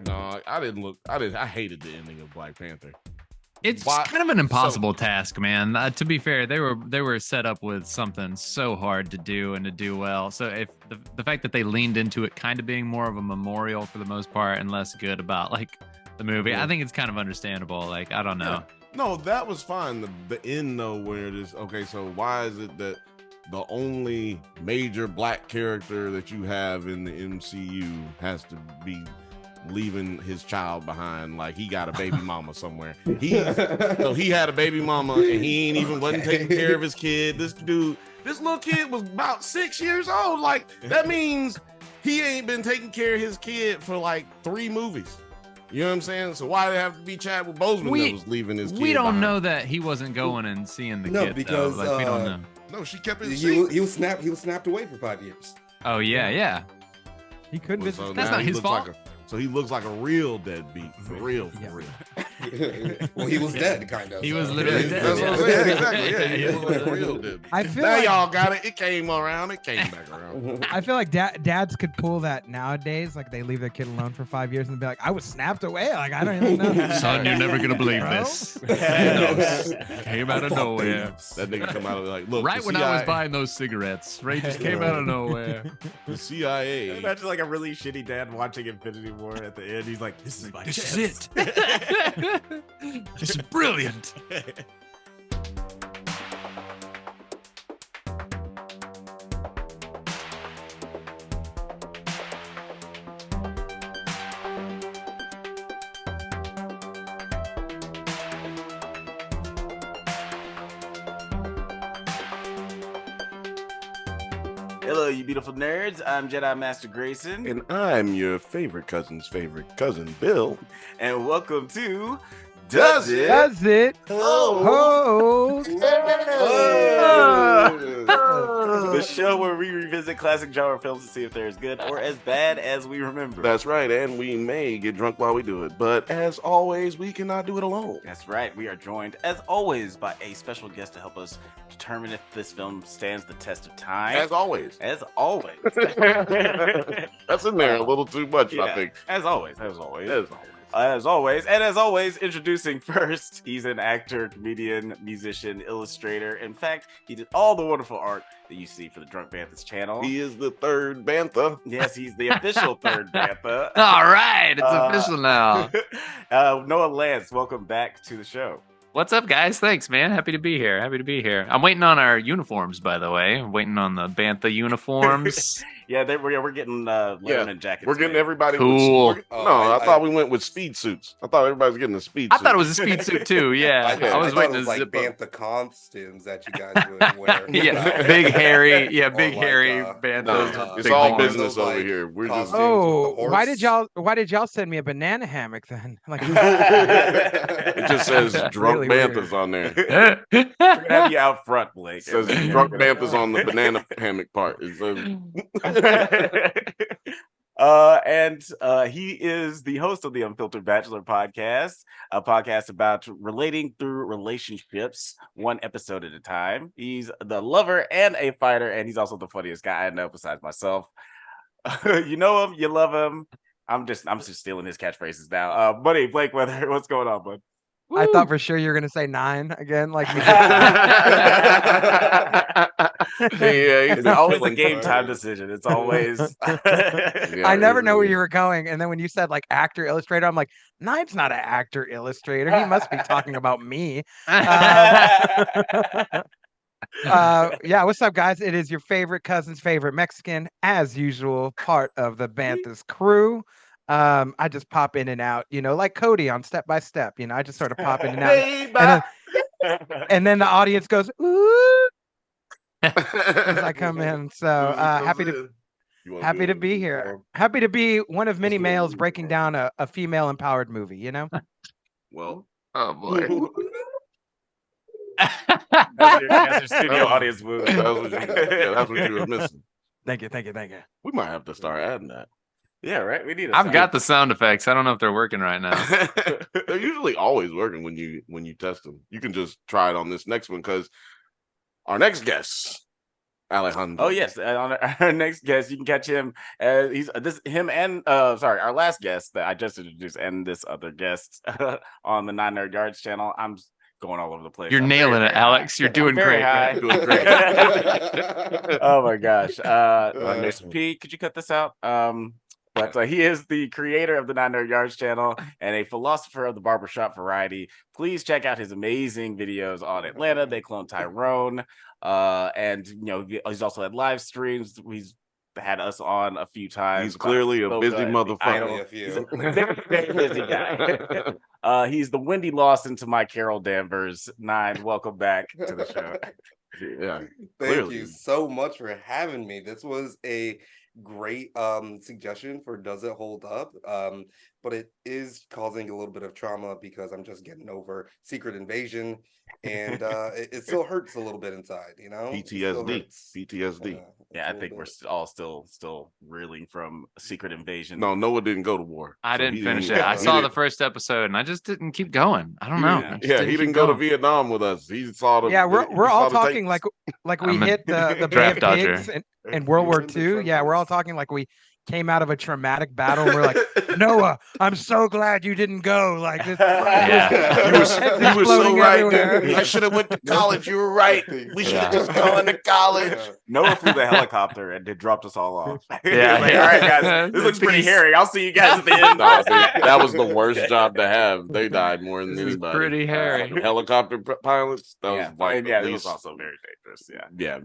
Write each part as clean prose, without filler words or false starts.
No, I didn't look. I hated the ending of Black Panther. It's kind of an impossible task, man. To be fair, they were set up with something so hard to do and to do well. So if the fact that they leaned into it kind of being more of a memorial for the most part and less good about like the movie, I think it's kind of understandable. Like, I don't know. Yeah. No, that was fine. The end though, where it is okay. So why is it that the only major black character that you have in the MCU has to be leaving his child behind? Like, he got a baby mama somewhere. He had a baby mama and he ain't even wasn't taking care of his kid. This little kid was about 6 years old. Like, that means he ain't been taking care of his kid for like 3 movies. You know what I'm saying? So why did it have to be Chadwick Boseman that was leaving his kid? We don't behind? know that he wasn't going and seeing the kid. Because like, we don't know. No, she kept it. He was snapped away for 5 years. Oh yeah. He couldn't visit. So That's now not his fault. So he looks like a real deadbeat. For real. Well, he was dead, kind of. He was literally dead. That's what I'm saying. Exactly. Yeah, he looks like a real deadbeat. I feel now like y'all got it. It came around. It came back around. I feel like dads could pull that nowadays. Like, they leave their kid alone for 5 years and be like, "I was snapped away." Like, I don't even know. Son, you're never gonna believe this. Thanos came out of nowhere. That nigga come out of like, look. Right when I was buying those cigarettes, Ray just came out of nowhere. The CIA. Imagine like a really shitty dad watching Infinity War at the end. He's like, "This is my This chance." is it. This is brilliant. Hello, you beautiful nerds. I'm Jedi Master Grayson. And I'm your favorite cousin's favorite cousin, Bill. And welcome to Does It? Does it? Oh. The show where we revisit classic genre films to see if they're as good or as bad as we remember. That's right, and we may get drunk while we do it, but as always, we cannot do it alone. That's right. We are joined, as always, by a special guest to help us determine if this film stands the test of time. As always. As always. That's in there a little too much, I think. As always. As always, introducing first, he's an actor, comedian, musician, illustrator. In fact, he did all the wonderful art that you see for the Drunk Banthas channel. He is the third Bantha. Yes, he's the official third Bantha. All right, it's official now. Noah Lance, welcome back to the show. What's up, guys? Thanks, man. Happy to be here. I'm waiting on our uniforms, by the way. I'm waiting on the Bantha uniforms. Yeah, we're getting Letterman jackets. We're getting man. everybody Cool. with I thought we went with speed suits. I thought everybody was getting a speed suit. I thought it was a speed suit too. Yeah, I was waiting it was to like zip up. Bantha costumes that you guys would wear. Yeah, big hairy. Yeah, big Or like, hairy No, Banthas. it's big all horns. business Like, over here. We're just. costumes. Oh, with the why did y'all send me a banana hammock then? Like, It just says drunk Really weird. Banthas on there. We're gonna have you out front, Blake. It says drunk Banthas on the banana hammock part. It says, And he is the host of the Unfiltered Bachelor podcast, a podcast about relating through relationships, one episode at a time. He's the lover and a fighter, and he's also the funniest guy I know besides myself. You know him, you love him. I'm just stealing his catchphrases now. Moneyblakeweather, what's going on, bud? I thought for sure you were gonna say 9 again. Like, It's always a game time decision. It's always. I never know where you were going, and then when you said like actor illustrator, I'm like, Nite's not an actor illustrator. He must be talking about me. Yeah, what's up, guys? It is your favorite cousin's favorite Mexican, as usual, part of the Banthas crew. I just pop in and out, like Cody on Step by Step. I just sort of pop in and out, and then the audience goes ooh as I come in. So happy to be here. Happy to be one of many males breaking down a female empowered movie. Well, Oh boy. That's your studio audience movie. That's what you were missing. Thank you. We might have to start adding that. Yeah, right. We need. I've got the sound effects. I don't know if they're working right now. They're usually always working when you test them. You can just try it on this next one because our next guest Alejandro. Oh yes, on our next guest, you can catch him. He's him and our last guest that I just introduced, and this other guest on the Nine Nerd Yards channel. I'm going all over the place. You're I'm nailing very it, Alex. high. You're doing I'm very great. high. Man. Doing great. Oh my gosh, Mr. P, could you cut this out? But he is the creator of the Nine Nerd Yards channel and a philosopher of the barbershop variety. Please check out his amazing videos on Atlanta. They clone Tyrone. And he's also had live streams. He's had us on a few times. He's clearly a busy motherfucker. He's a very busy guy. He's the Wendy Lawson to my Carol Danvers. Nine, welcome back to the show. Yeah, Thank you so much for having me. This was a great suggestion for Does It Hold Up? But it is causing a little bit of trauma because I'm just getting over Secret Invasion, and it still hurts a little bit inside, PTSD. Yeah, I think we're all still reeling from Secret Invasion. No, Noah didn't go to war. I so didn't he finish didn't- it. I he saw the didn't- first episode and I just didn't keep going. I don't he know. didn't- I just Yeah, he keep didn't go to going. Vietnam with us. He saw the. Yeah, he we're all saw the talking tapes. like we I'm a hit the Bay of draft dodger. Pigs in World War II. Yeah, we're all talking like we came out of a traumatic battle. And we're like, Noah, I'm so glad you didn't go. Like this. Yeah. You were so exploding right. everywhere. I should have went to college. You were right. We should have just gone to college. Noah flew the helicopter and it dropped us all off. Yeah, Like, yeah. all right, guys, this looks pretty Peace. hairy. I'll see you guys at the end. No, that was the worst job to have. They died more than This is anybody. pretty hairy. Helicopter pilots. That was like yeah, at it was least- also very dangerous. Yeah.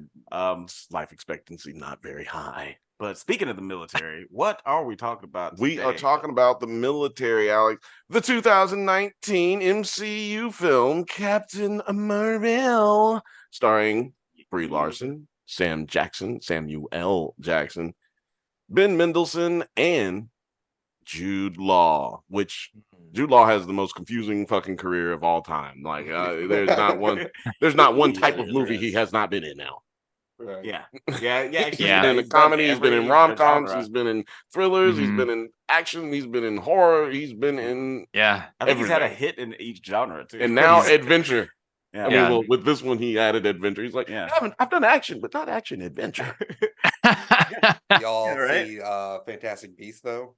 life expectancy not very high. But speaking of the military, what are we talking about? We are today? talking about the military, Alex. The 2019 MCU film Captain Marvel, starring Brie Larson, Samuel Jackson, Ben Mendelsohn, and Jude Law. Which Jude Law has the most confusing fucking career of all time. Like, there's not one type of movie he has not been in now. Right. Yeah. Yeah. He's been in a comedy, he's been in rom-coms, he's been in thrillers, he's Mhm. been in action, he's been in horror, he's been in Yeah. I think he's had a everything. hit in each genre too. And now adventure. Yeah. I mean, well, with this one he added adventure. He's like, Yeah. I've done action, but not action adventure. Y'all Yeah, right. see Fantastic Beasts though?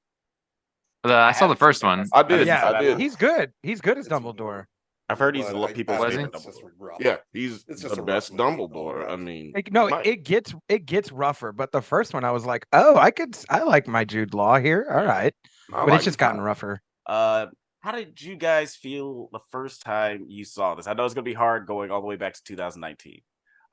I saw the first one. I did. Yeah, I did. he's good. He's good as It's Dumbledore. I've heard he's But people's Was he? favorite it's just Dumbledore. rough. Yeah, he's It's just the a best rough movie all Dumbledore. I around. mean, No, my- it gets rougher, but the first one I was like, oh, I like my Jude Law here. All right, I but like it's just it. gotten rougher. How did you guys feel the first time you saw this? I know it's gonna be hard going all the way back to 2019.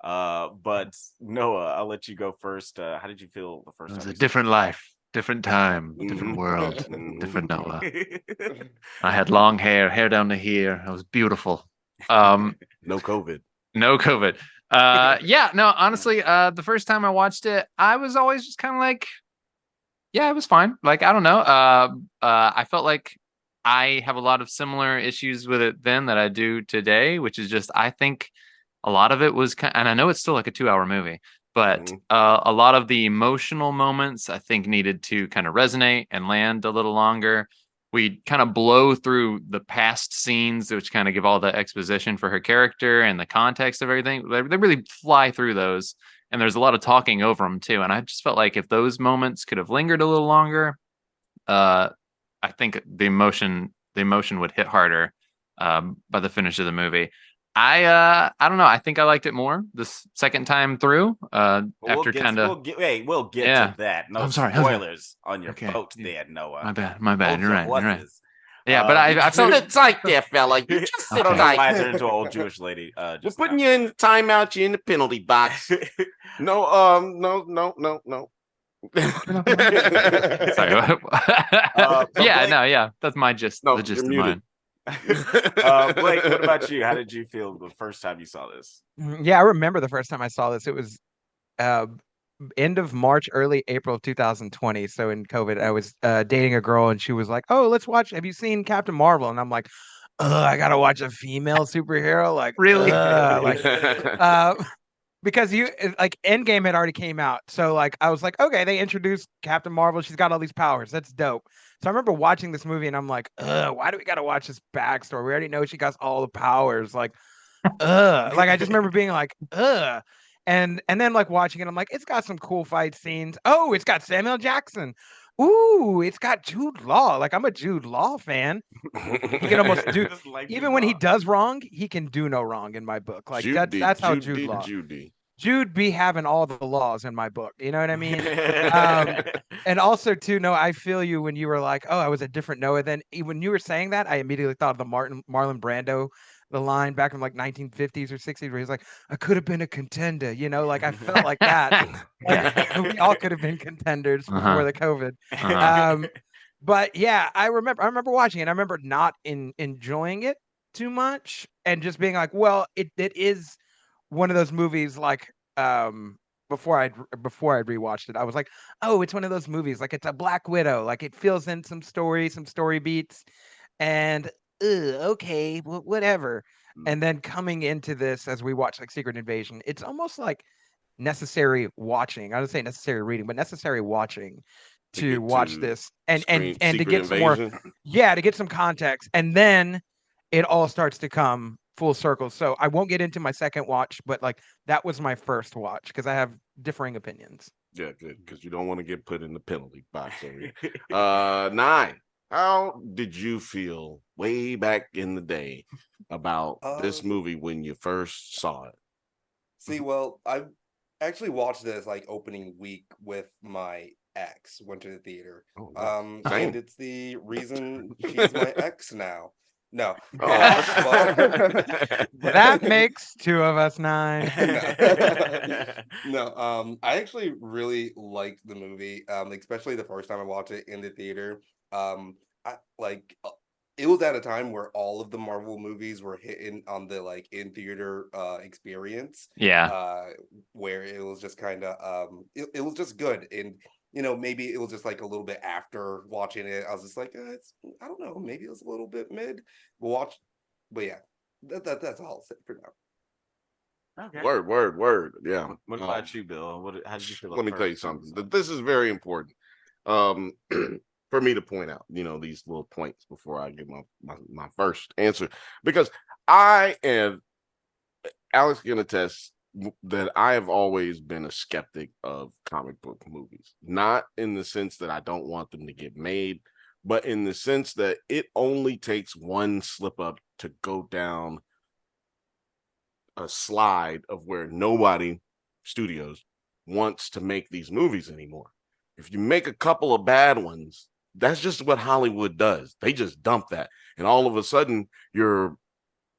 But Noah, I'll let you go first. How did you feel the first It was time? a you saw different life, different time, different Mhm. world, Mhm. different Noah. it? I had long hair down to here. I was beautiful. No COVID. No COVID. Yeah, no, honestly, the first time I watched it, I was always just kind of like, yeah, it was fine. Like, I don't know. I felt like I have a lot of similar issues with it then that I do today, which is just, I think a lot of it was and I know it's still like a 2-hour movie, but Mhm. a lot of the emotional moments I think needed to kind of resonate and land a little longer. We kind of blow through the past scenes, which kind of give all the exposition for her character and the context of everything. They really fly through those, and there's a lot of talking over them too. And I just felt like if those moments could have lingered a little longer, I think the emotion would hit harder by the finish of the movie. I don't know. I think I liked it more this second time through. After kind of we'll get Yeah. to that. No I'm sorry. spoilers on your Okay. boat there, Noah. my bad. Hold You're your right. You're right. horses. Yeah, but I felt Sit tight there, fella. You just sit Okay. tight. Lizer into an old Jewish lady. We're Just putting now. you in timeout. You in the penalty box. No. sorry. Yeah, that's my gist. No, the gist you're of muted. mine. Blake, what about you? How did you feel the first time you saw this? Yeah, I remember the first time I saw this. It was end of March, early April of 2020. So in COVID, I was dating a girl, and she was like, "Oh, let's watch. Have you seen Captain Marvel?" And I'm like, I gotta watch a female superhero. Like, Really? because like Endgame had already came out, so like I was like, okay, they introduced Captain Marvel. She's got all these powers. That's dope. So I remember watching this movie, and I'm like, why do we gotta watch this backstory? We already know she got all the powers. Like, like I just remember being like, And then like watching it, I'm like, it's got some cool fight scenes. Oh, it's got Samuel Jackson. Ooh, it's got Jude Law. Like I'm a Jude Law fan. He can almost do even when he does wrong, he can do no wrong in my book. Like that's how Jude Law. Jude be having all the laws in my book. You know what I mean? And also too, no, I feel you when you were like, oh, I was a different Noah. Then when you were saying that, I immediately thought of the Marlon Brando, the line back from like 1950s or 60s where he's like, I could have been a contender. You know, like I felt like that. Like we all could have been contenders before the COVID. But yeah, I remember watching it. I remember not enjoying it too much and just being like, well, it is one of those movies like before I'd rewatched it, I was like, oh, it's one of those movies like it's a Black Widow, like it fills in some story beats, and okay, whatever. And then coming into this as we watch like Secret Invasion, it's almost like necessary watching. I don't say necessary reading, but necessary watching to watch this and to get some more, to get some context, and then it all starts to come full circle. So I won't get into my second watch, but like that was my first watch because I have differing opinions. Yeah, good, because you don't want to get put in the penalty box. 9. How did you feel way back in the day about this movie when you first saw it? See, well, I actually watched this like opening week with my ex. Went to the theater. And it's the reason she's my ex now. No. That makes 2 of us 9. No, I actually really liked the movie, especially the first time I watched it in the theater. It was at a time where all of the Marvel movies were hitting on the like in theater experience. Yeah. Where it was just kind of it was just good. And maybe it was just like a little bit after watching it, I was just like, I don't know, maybe it was a little bit mid. But yeah, that's all I'll say for now. Okay. Word. Yeah. What about you, Bill? How did you feel? Let me tell you something. This is very important for me to point out, these little points before I give my first answer, because Alex can attest that I have always been a skeptic of comic book movies, not in the sense that I don't want them to get made, but in the sense that it only takes one slip up to go down a slide of where studios wants to make these movies anymore. If you make a couple of bad ones, that's just what Hollywood does. They just dump that, and all of a sudden your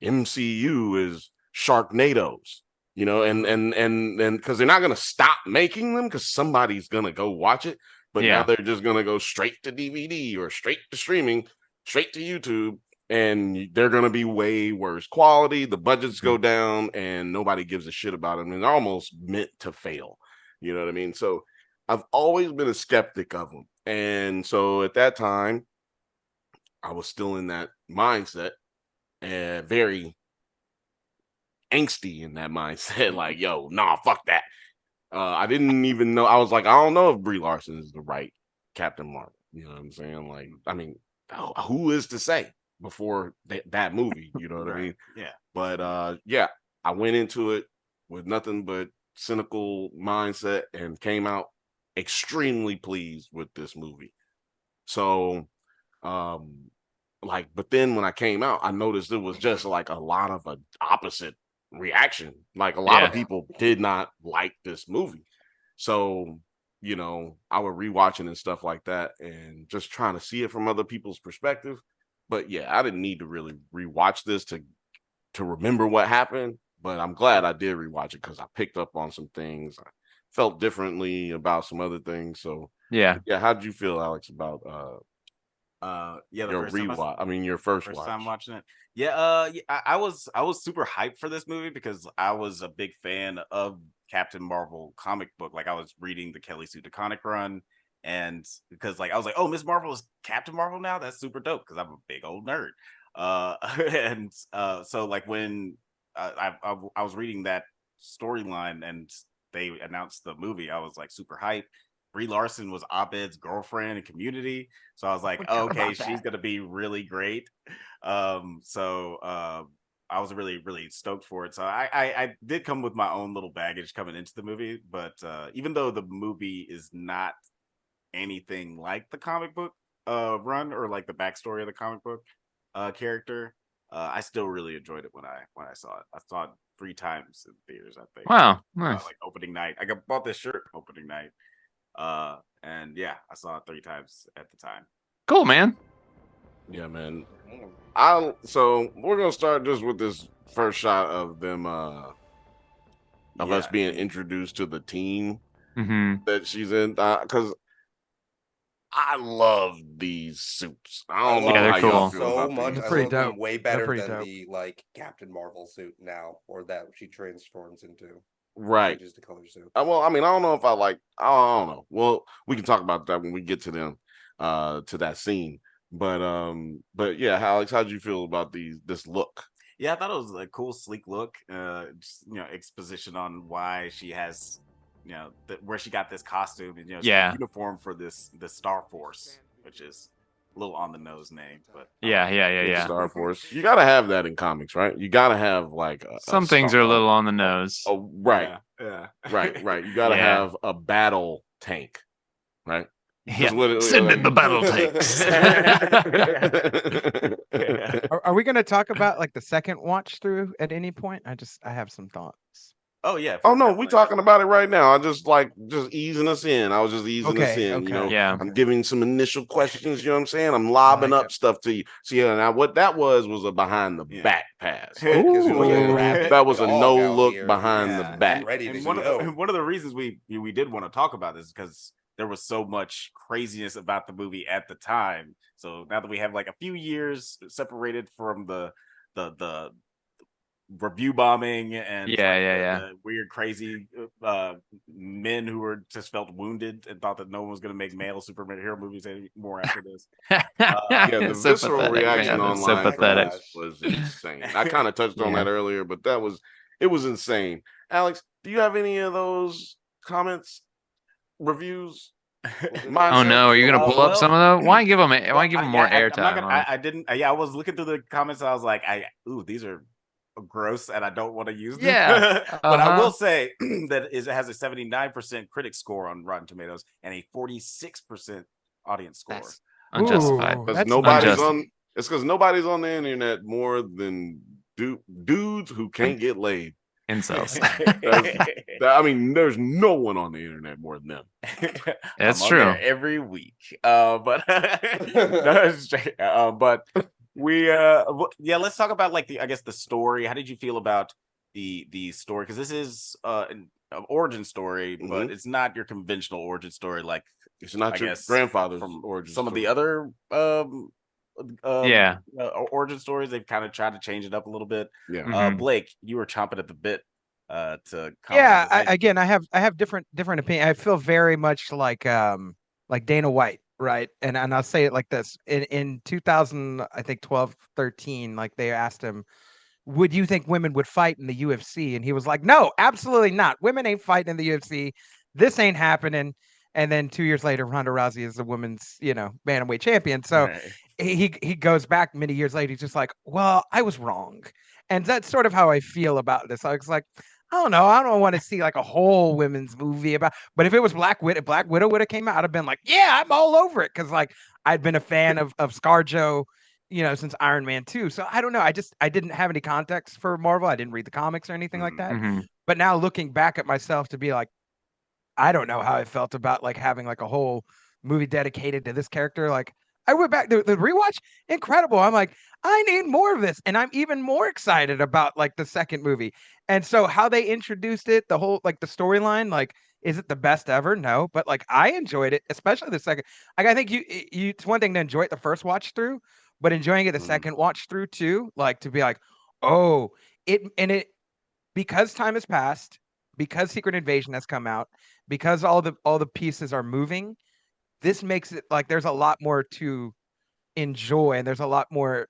MCU is Sharknadoes, and because they're not going to stop making them because somebody's going to go watch it, but now they're just going to go straight to DVD or straight to streaming, straight to YouTube, and they're going to be way worse quality. The budgets go down and nobody gives a shit about them, and they're almost meant to fail. You know what I mean? So I've always been a skeptic of them. And so at that time, I was still in that mindset and very angsty in that mindset. Like, yo, nah, fuck that. I didn't even know. I was like, I don't know if Brie Larson is the right Captain Marvel. You know what I'm saying? Like, I mean, who is to say before that movie? You know what I mean? Yeah. But I went into it with nothing but cynical mindset and came out extremely pleased with this movie. So but then when I came out, I noticed it was just like a lot of an opposite reaction. Like a lot of people did not like this movie. So I would rewatching and stuff like that and just trying to see it from other people's perspective. But yeah, I didn't need to really rewatch this to remember what happened, but I'm glad I did rewatch it because I picked up on some things. I felt differently about some other things. So yeah. How did you feel, Alex, about your rewatch? I mean, your first time watching it. Yeah, I was super hyped for this movie because I was a big fan of Captain Marvel comic book. Like I was reading the Kelly Sue DeConnick run, and because like I was like, oh, Miss Marvel is Captain Marvel now. That's super dope because I'm a big old nerd. So like when I was reading that storyline and they announced the movie, I was like super hyped. Brie Larson was Abed's girlfriend in Community, so I was like, okay, she's gonna be really great. I I was really, really stoked for it. So I did come with my own little baggage coming into the movie, but even though the movie is not anything like the comic book run or like the backstory of the comic book character, I still really enjoyed it when I saw it. I saw it 3 times in theaters, I think. Wow, nice. Like opening night. I bought this shirt opening night. And yeah, I saw it 3 times at the time. Cool, man. Yeah, man. So we're gonna start just with this first shot of them of us being introduced to the team that she's in, because I love these suits. I don't know they're how cool. y'all feel So about much. these. I Pretty love them dope. way better pretty than dope. the like Captain Marvel suit now, or that she transforms into. Right. Changes the color suit. Well, I mean, I don't know if I like. I don't know. Well, we can talk about that when we get to them, to that scene. But yeah, Alex, how did you feel about this look? Yeah, I thought it was a cool, sleek look. Just, exposition on why she has, where she got this costume, and it's the uniform for this Star Force, which is a little on the nose name, but Yeah. Star Force. You gotta have that in comics, right? You gotta have like some things are a little on the nose. Oh, right, yeah. right. You gotta have a battle tank, right? Yeah. Send in the battle tanks. Are we going to talk about like the second watch through at any point? I have some thoughts. Oh yeah. Oh no, we're talking about it right now. I just easing us in. I was just easing us in. Okay. Yeah. I'm giving some initial questions. You know what I'm saying? I'm lobbing up stuff to you. See, now what that was a behind the back pass. That was a no look behind the back. And one of the reasons we did want to talk about this is because there was so much craziness about the movie at the time. So now that we have like a few years separated from the review bombing and the weird, crazy men who were just felt wounded and thought that no one was going to make male superhero movies anymore after this. The visceral reaction online was insane. I kind of touched on that earlier, but it was insane. Alex, do you have any of those comments? Reviews? Oh no, are you gonna pull up some of them? Why give them more airtime? I didn't. I was looking through the comments and I was like, these are gross and I don't want to use them. Yeah. But I will say that it has a 79% critic score on Rotten Tomatoes and a 46% audience score. That's unjustified. It's because nobody's on the internet more than dudes who can't get laid. Incels. I mean, there's no one on the internet more than them. That's true. Every week, but let's talk about like the story. How did you feel about the story? Because this is an origin story, but it's not your conventional origin story. Like it's not your grandfather's origin. Some of the other origin stories, they've kind of tried to change it up a little bit. Blake, you were chomping at the bit to comment. I have different opinions. I feel very much like Dana White, right? And I'll say it like this: in 2000, I think 12, 13, like they asked him, would you think women would fight in the UFC? And he was like, no, absolutely not. Women ain't fighting in the UFC. This ain't happening. And then 2 years later, Ronda Rousey is the women's, bantamweight champion. So he goes back many years later. He's just like, well, I was wrong. And that's sort of how I feel about this. I was like, I don't know. I don't want to see like a whole women's movie but if it was Black Widow would have came out, I'd have been like, yeah, I'm all over it. Cause like I'd been a fan of ScarJo, since Iron Man 2. So I don't know. I didn't have any context for Marvel. I didn't read the comics or anything like that. But now looking back at myself to be like, I don't know how I felt about like having like a whole movie dedicated to this character. Like I went back, the rewatch, incredible. I'm like, I need more of this. And I'm even more excited about like the second movie. And so how they introduced it, the whole, like the storyline, like, is it the best ever? No, but like I enjoyed it, especially the second. Like I think it's one thing to enjoy it the first watch through, but enjoying it the second watch through too, like to be like, oh, because time has passed, because Secret Invasion has come out, because all the pieces are moving, this makes it like there's a lot more to enjoy, and there's a lot more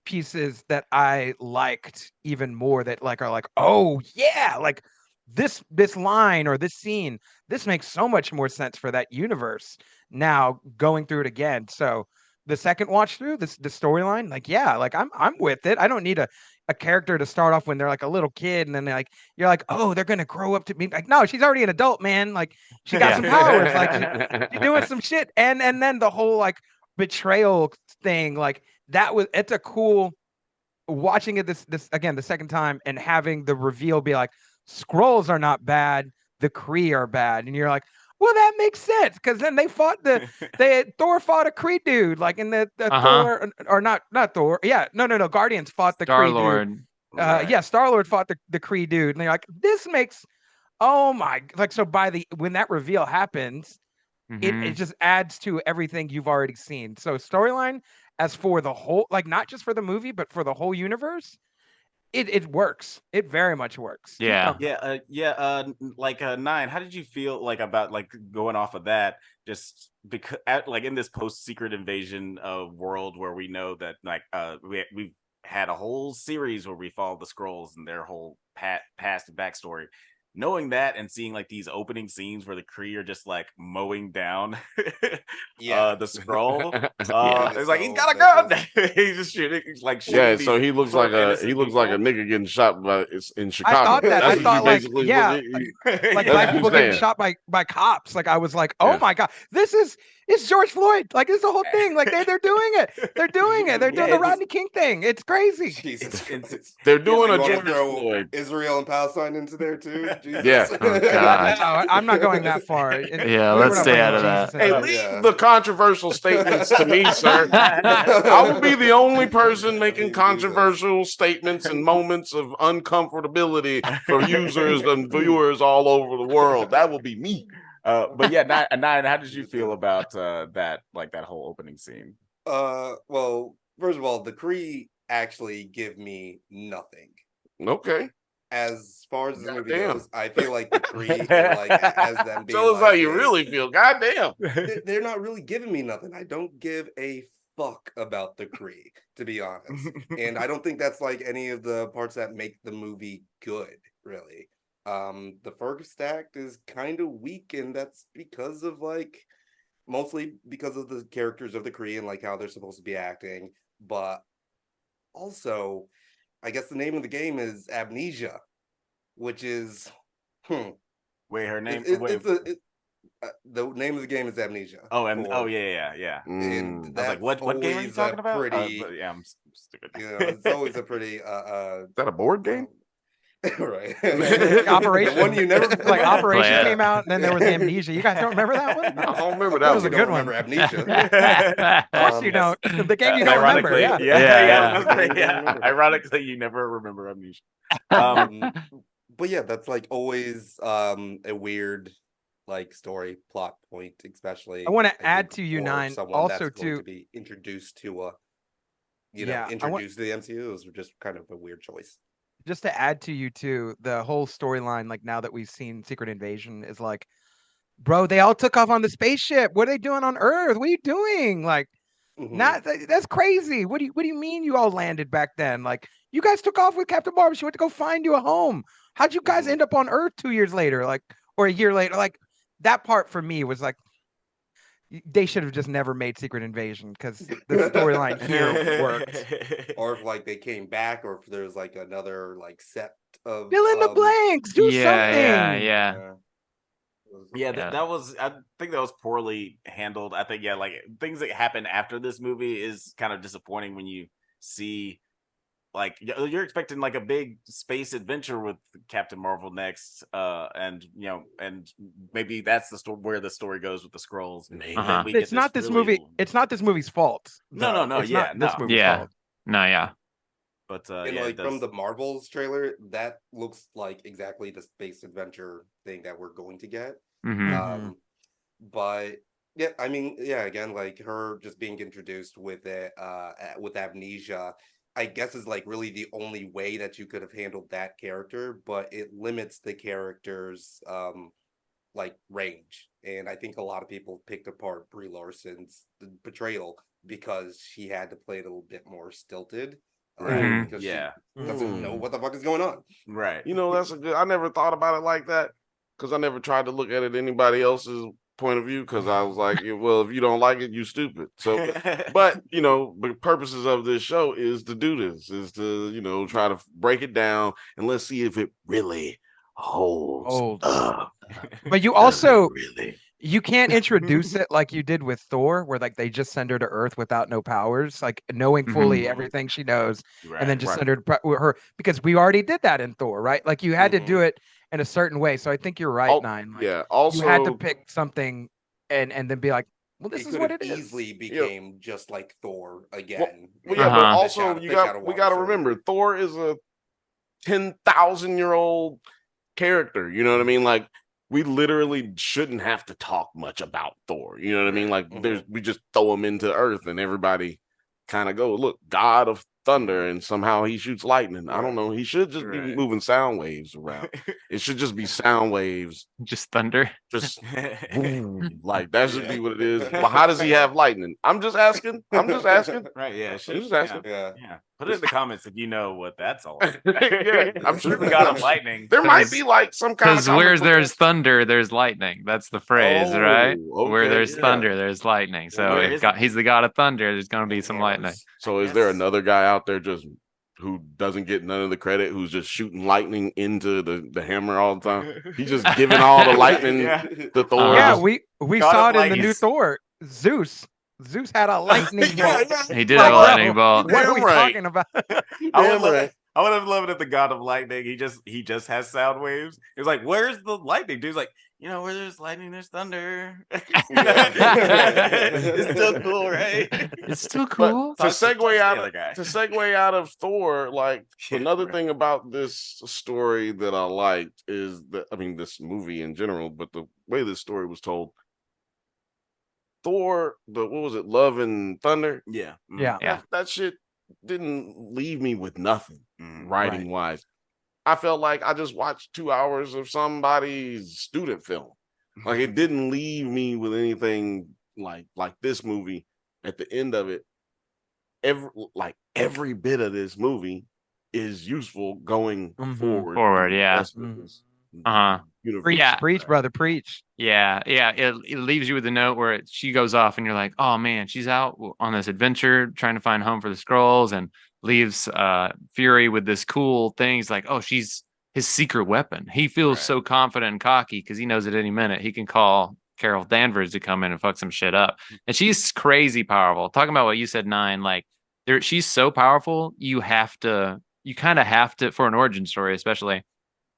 pieces that I liked even more that like are like, oh yeah, like this line or this scene, this makes so much more sense for that universe now going through it again. So the second watch through, the storyline, like, yeah, like I'm with it. I don't need a character to start off when they're like a little kid, and then you're like, oh, they're gonna grow up to be like, no, she's already an adult, man. Like she got some powers, like she's doing some shit, and then the whole like betrayal thing, like it's a cool watching it this again the second time and having the reveal be like, Skrulls are not bad, the Kree are bad, and you're like, well, that makes sense because then Thor fought a Kree dude, like in the Thor or not Thor, yeah, no, Guardians fought the Kree dude. Yeah, Star-Lord fought the Kree dude, and they're like, this makes, oh my, like, so when that reveal happens, it just adds to everything you've already seen. So storyline, as for the whole, like not just for the movie, but for the whole universe, it works. It very much works. Yeah. Like Nine, how did you feel like about like going off of that? Just because like in this post-Secret Invasion world where we know that like we've had a whole series where we follow the Skrulls and their whole past and backstory. Knowing that and seeing like these opening scenes where the Kree are just like mowing down the Skrull, it's like he's got a gun. He's just shooting, like shooting. Yeah, so he looks like a nigga getting shot in Chicago. I thought that. That's I thought like, yeah, like black people getting saying. shot by cops. Like I was like, oh my god, it's George Floyd. Like it's the whole thing. Like they're doing it. They're doing it. They're doing the Rodney King thing. It's crazy. Jesus. They're doing a George Floyd. Israel and Palestine into there too. Jesus. Yeah. Oh, God. No, I'm not going that far. Yeah, let's stay out of that. Hey, leave the controversial statements to me, sir. I will be the only person making controversial statements and moments of uncomfortability for users and viewers all over the world. That will be me. But yeah, Nine, how did you feel about that whole opening scene? Well, first of all, the Kree actually give me nothing. Okay. As far as the movie goes, I feel like the Kree are like as them being. Tell us how you really feel. Goddamn. They're not really giving me nothing. I don't give a fuck about the Kree, to be honest. And I don't think that's like any of the parts that make the movie good, really. The first act is kind of weak, and that's because of like mostly because of the characters of the Kree and like how they're supposed to be acting, but also I guess the name of the game is Amnesia, which is Wait, her name. The name of the game is Amnesia. Yeah. And I was like, what game are you talking about? Yeah, I'm stupid. It's always a pretty. Is that a board game? Right. Operation. The one you never like Operation came out, and then there was Amnesia. You guys don't remember that one? I don't remember That was a good one. Amnesia. Of course you don't. The game you don't remember. Yeah. Ironically, you never remember Amnesia. But yeah, that's like always a weird like story plot point, especially. I want to add to you, Nine, also to be introduced to introduced to the MCU is just kind of a weird choice. Just to add to you too, the whole storyline, like now that we've seen Secret Invasion, is like, bro, they all took off on the spaceship. What are they doing on Earth? What are you doing? Like, that's crazy. What do you mean you all landed back then? Like, you guys took off with Captain Marvel. She went to go find you a home. How'd you guys end up on Earth 2 years later? Like, or a year later? Like, that part for me was like, they should have just never made Secret Invasion because the storyline here worked. Or if like they came back, or if there's like another like set of fill in the blanks, do something. That was, I think that was poorly handled. I think like things that happen after this movie is kind of disappointing when you see like you're expecting like a big space adventure with Captain Marvel next, and maybe that's the story where the story goes with the Skrulls. It's not this movie. It's not this movie's fault. No. It's not this movie's fault. But from the Marvels trailer, that looks like exactly the space adventure thing that we're going to get. But yeah, I mean, again, like her just being introduced with it, with Amnesia, I guess is like really the only way that you could have handled that character, but it limits the character's like range. And I think a lot of people picked apart Brie Larson's betrayal because she had to play it a little bit more stilted. Because she doesn't know what the fuck is going on. Right. That's a good. I never thought about it like that because I never tried to look at it anybody else's point of view because I was like, well, if you don't like it, you stupid. So, but the purposes of this show is to do this, is to try to break it down and let's see if it really holds up. But you also you can't introduce it like you did with Thor, where like they just send her to Earth without no powers, like knowing fully everything she knows, and then just send her to her because we already did that in Thor, right? Like you had to do it in a certain way. So I think you're right, Nine. Like, Also, you had to pick something and then be like, well, this is what it is. Easily became just like Thor again. But also we got to remember Thor is a 10,000-year-old character. You know what I mean? Like we literally shouldn't have to talk much about Thor. You know what I mean? Like we just throw him into Earth and everybody kind of go, look, God of thunder, and somehow he shoots lightning. I don't know. He should just be moving sound waves around. It should just be sound waves. Just thunder. Just boom. Like that should be what it is. Well, how does he have lightning? I'm just asking. Right, yeah. Just asking. Yeah. Put it in the comments if you know what that's all about. I'm sure the God of lightning. There might be like some kind of because where there's thunder, there's lightning. That's the phrase, right? Okay, where there's thunder, there's lightning. So if he's the God of thunder, there's going to be some lightning. So is there another guy out there just who doesn't get none of the credit, who's just shooting lightning into the hammer all the time? He's just giving all the lightning to Thor. Yeah, we saw it in the new Thor. Zeus had a lightning bolt. He did have a lightning bolt. What are we talking about? I would have loved it. The God of lightning. He just has sound waves. It was like, where's the lightning? Dude's like, where there's lightning, there's thunder. It's still cool, right? It's still cool. To segue out of Thor, like another thing about this story that I liked is that this movie in general, but the way this story was told. Thor, what was it, Love and Thunder? Yeah. That shit didn't leave me with nothing writing wise. I felt like I just watched 2 hours of somebody's student film. Like it didn't leave me with anything like this movie. At the end of it, every bit of this movie is useful going forward. Yeah. Preach, brother, preach. Yeah. It leaves you with a note where she goes off and you're like, oh man, she's out on this adventure trying to find home for the scrolls, and leaves Fury with this cool thing. He's like, oh, she's his secret weapon. He feels so confident and cocky because he knows at any minute he can call Carol Danvers to come in and fuck some shit up. And she's crazy powerful. Talking about what you said, Nine, like she's so powerful, you kind of have to, for an origin story especially,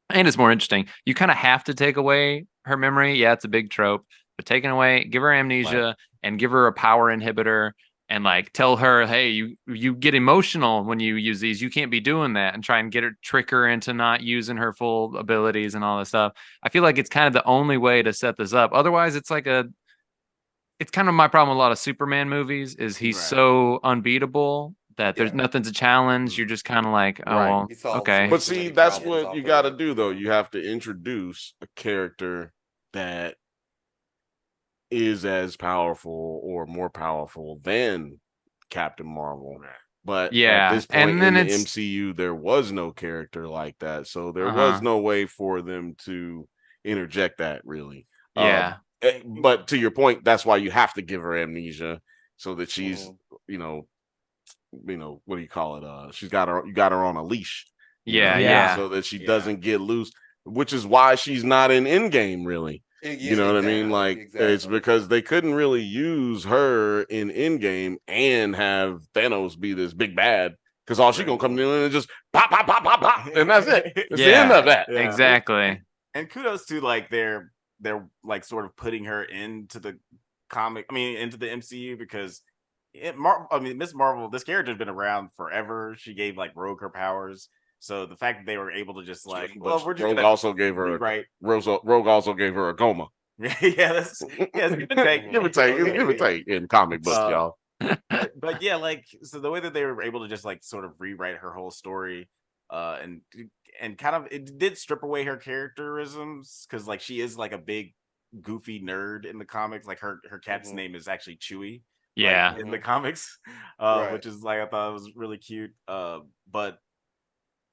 and it's more interesting, you kind of have to take away her memory. Yeah, it's a big trope, but taking away, give her amnesia and give her a power inhibitor and like tell her, hey, you get emotional when you use these. You can't be doing that, and try and trick her into not using her full abilities and all this stuff. I feel like it's kind of the only way to set this up. Otherwise, it's kind of my problem with a lot of Superman movies is he's so unbeatable that there's nothing to challenge. You're just kind of like, oh, well, okay. But see, that's what you got to do, though. You have to introduce a character that is as powerful or more powerful than Captain Marvel. But at this point in the MCU, there was no character like that. So there was no way for them to interject that, really. Yeah. But to your point, that's why you have to give her amnesia so that she's, what do you call it? You got her on a leash. So that she doesn't get loose, which is why she's not in Endgame, really. You know what I mean? Like it's because they couldn't really use her in Endgame and have Thanos be this big bad, because all she gonna come in and just pop, pop, pop, pop, pop, and that's it. It's the end of that. Yeah. Exactly. And kudos to like they're like sort of putting her into the into the MCU, because Miss Marvel, this character's been around forever. She gave like Rogue her powers. So the fact that they were able to just like, Rogue also gave her Rogue also gave her a coma. That's give and take, give and take in comic books, y'all. But yeah, like, so the way that they were able to just like sort of rewrite her whole story, and kind of it did strip away her characterisms, because like she is like a big goofy nerd in the comics. Like her cat's name is actually Chewie. In the comics, which is like I thought it was really cute. But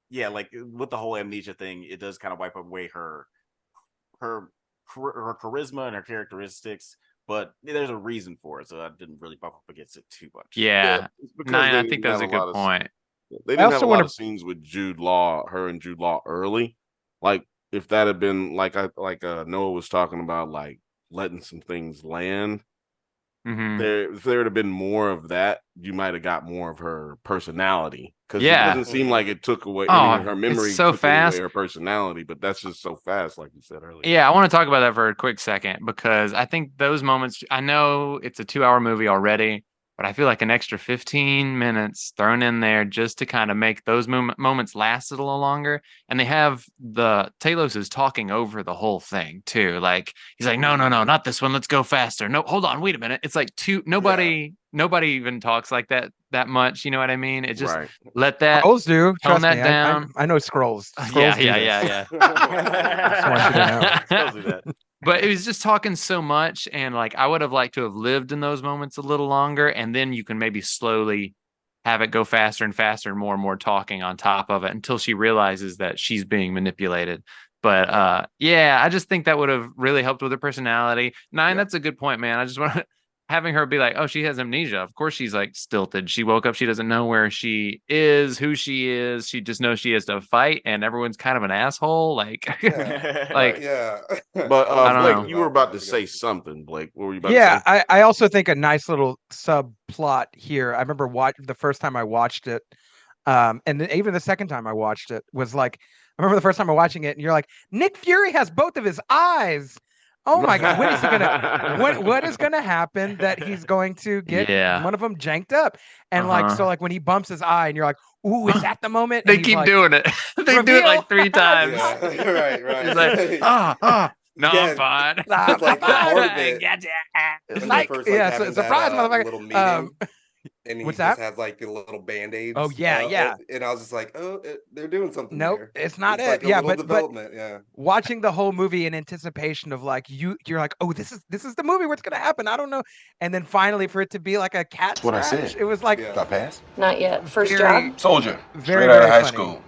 yeah, like with the whole amnesia thing, it does kind of wipe away her her charisma and her characteristics, but there's a reason for it, so I didn't really bump up against it too much. Yeah, it's because Nine. they I think didn't that was have a lot good of point. They didn't have also a lot wanna- of scenes with Jude Law, her and Jude Law early. Like if that had been like Noah was talking about, like letting some things land. Mhm. If there would have been more of that, you might have got more of her personality. Because it Yeah. doesn't seem like it took away. Oh, I mean, her it's memory so took fast. away her personality, but that's just so fast, like you said earlier. Yeah, I want to talk about that for a quick second because I think those moments, I know it's a 2-hour movie already, but I feel like an extra 15 minutes thrown in there just to kind of make those moments last a little longer. And they have Talos is talking over the whole thing too. Like he's like, no, not this one. Let's go faster. No, hold on, wait a minute. It's like nobody even talks like that much. You know what I mean? It just Right. let that Scrolls do. tone Trust that me. down. I know scrolls. Yeah, Scrolls do this. yeah. Just want you to know. Don't do that. But it was just talking so much, and like I would have liked to have lived in those moments a little longer, and then you can maybe slowly have it go faster and faster and more talking on top of it until she realizes that she's being manipulated. But yeah, I just think that would have really helped with her personality. Nine, that's a good point, man. I just want to having her be like, oh, she has amnesia. Of course she's like stilted. She woke up, she doesn't know where she is, who she is. She just knows she has to fight, and everyone's kind of an asshole. Like, like, yeah. But I don't Blake, know. you were about to say something, Blake. What were you about to say? I also think a nice little subplot here. I remember the first time I watched it, and then even the second time I watched it was like, I remember the first time I watching it, and you're like, Nick Fury has both of his eyes. Oh my God! When is he gonna? What is gonna happen that he's going to get one of them janked up? And like, so like when he bumps his eye, and you're like, ooh, is that the moment? And they keep like, doing it. They do it like 3 times. Yeah, right. He's like, no, I'm fine. It's like part of it. Gotcha. When they're Like, first, like, yeah, having surprise, that, motherfucker. little meeting, and he What's just that? has like the little band-aids. Oh, yeah. And I was just like, oh, they're doing something. Nope, there. it's not it. Like a Yeah, little but development. Yeah. watching the whole movie in anticipation of like you're like, oh, this is the movie where it's gonna happen. I don't know, and then finally for it to be like a cat what I scratch, said. it was like, Yeah. Did I pass? Not yet. First Very- job? Soldier. very, Straight out of very high funny. school.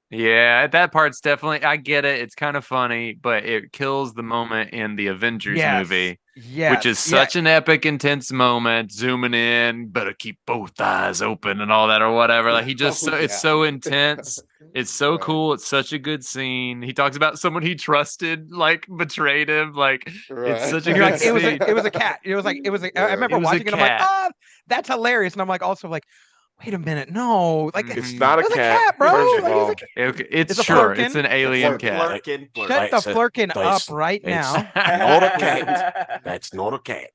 Yeah, that part's definitely, I get it. It's kind of funny, but it kills the moment in the Avengers movie, which is such an epic, intense moment. Zooming in, better keep both eyes open and all that or whatever. Like he just, it's so intense. It's so Right. cool. It's such a good scene. He talks about someone he trusted, like betrayed him. Like it's such a And you're good like, scene. it was a cat. It was like I remember It was a watching it. I'm like, cat. that's hilarious. And I'm like, also like, wait a minute, no, like It's not a it was cat, bro. first of Like, all. It's It's a sure flirkin. it's an alien cat. Shut the flirkin up right now. Not a cat. That's not a cat.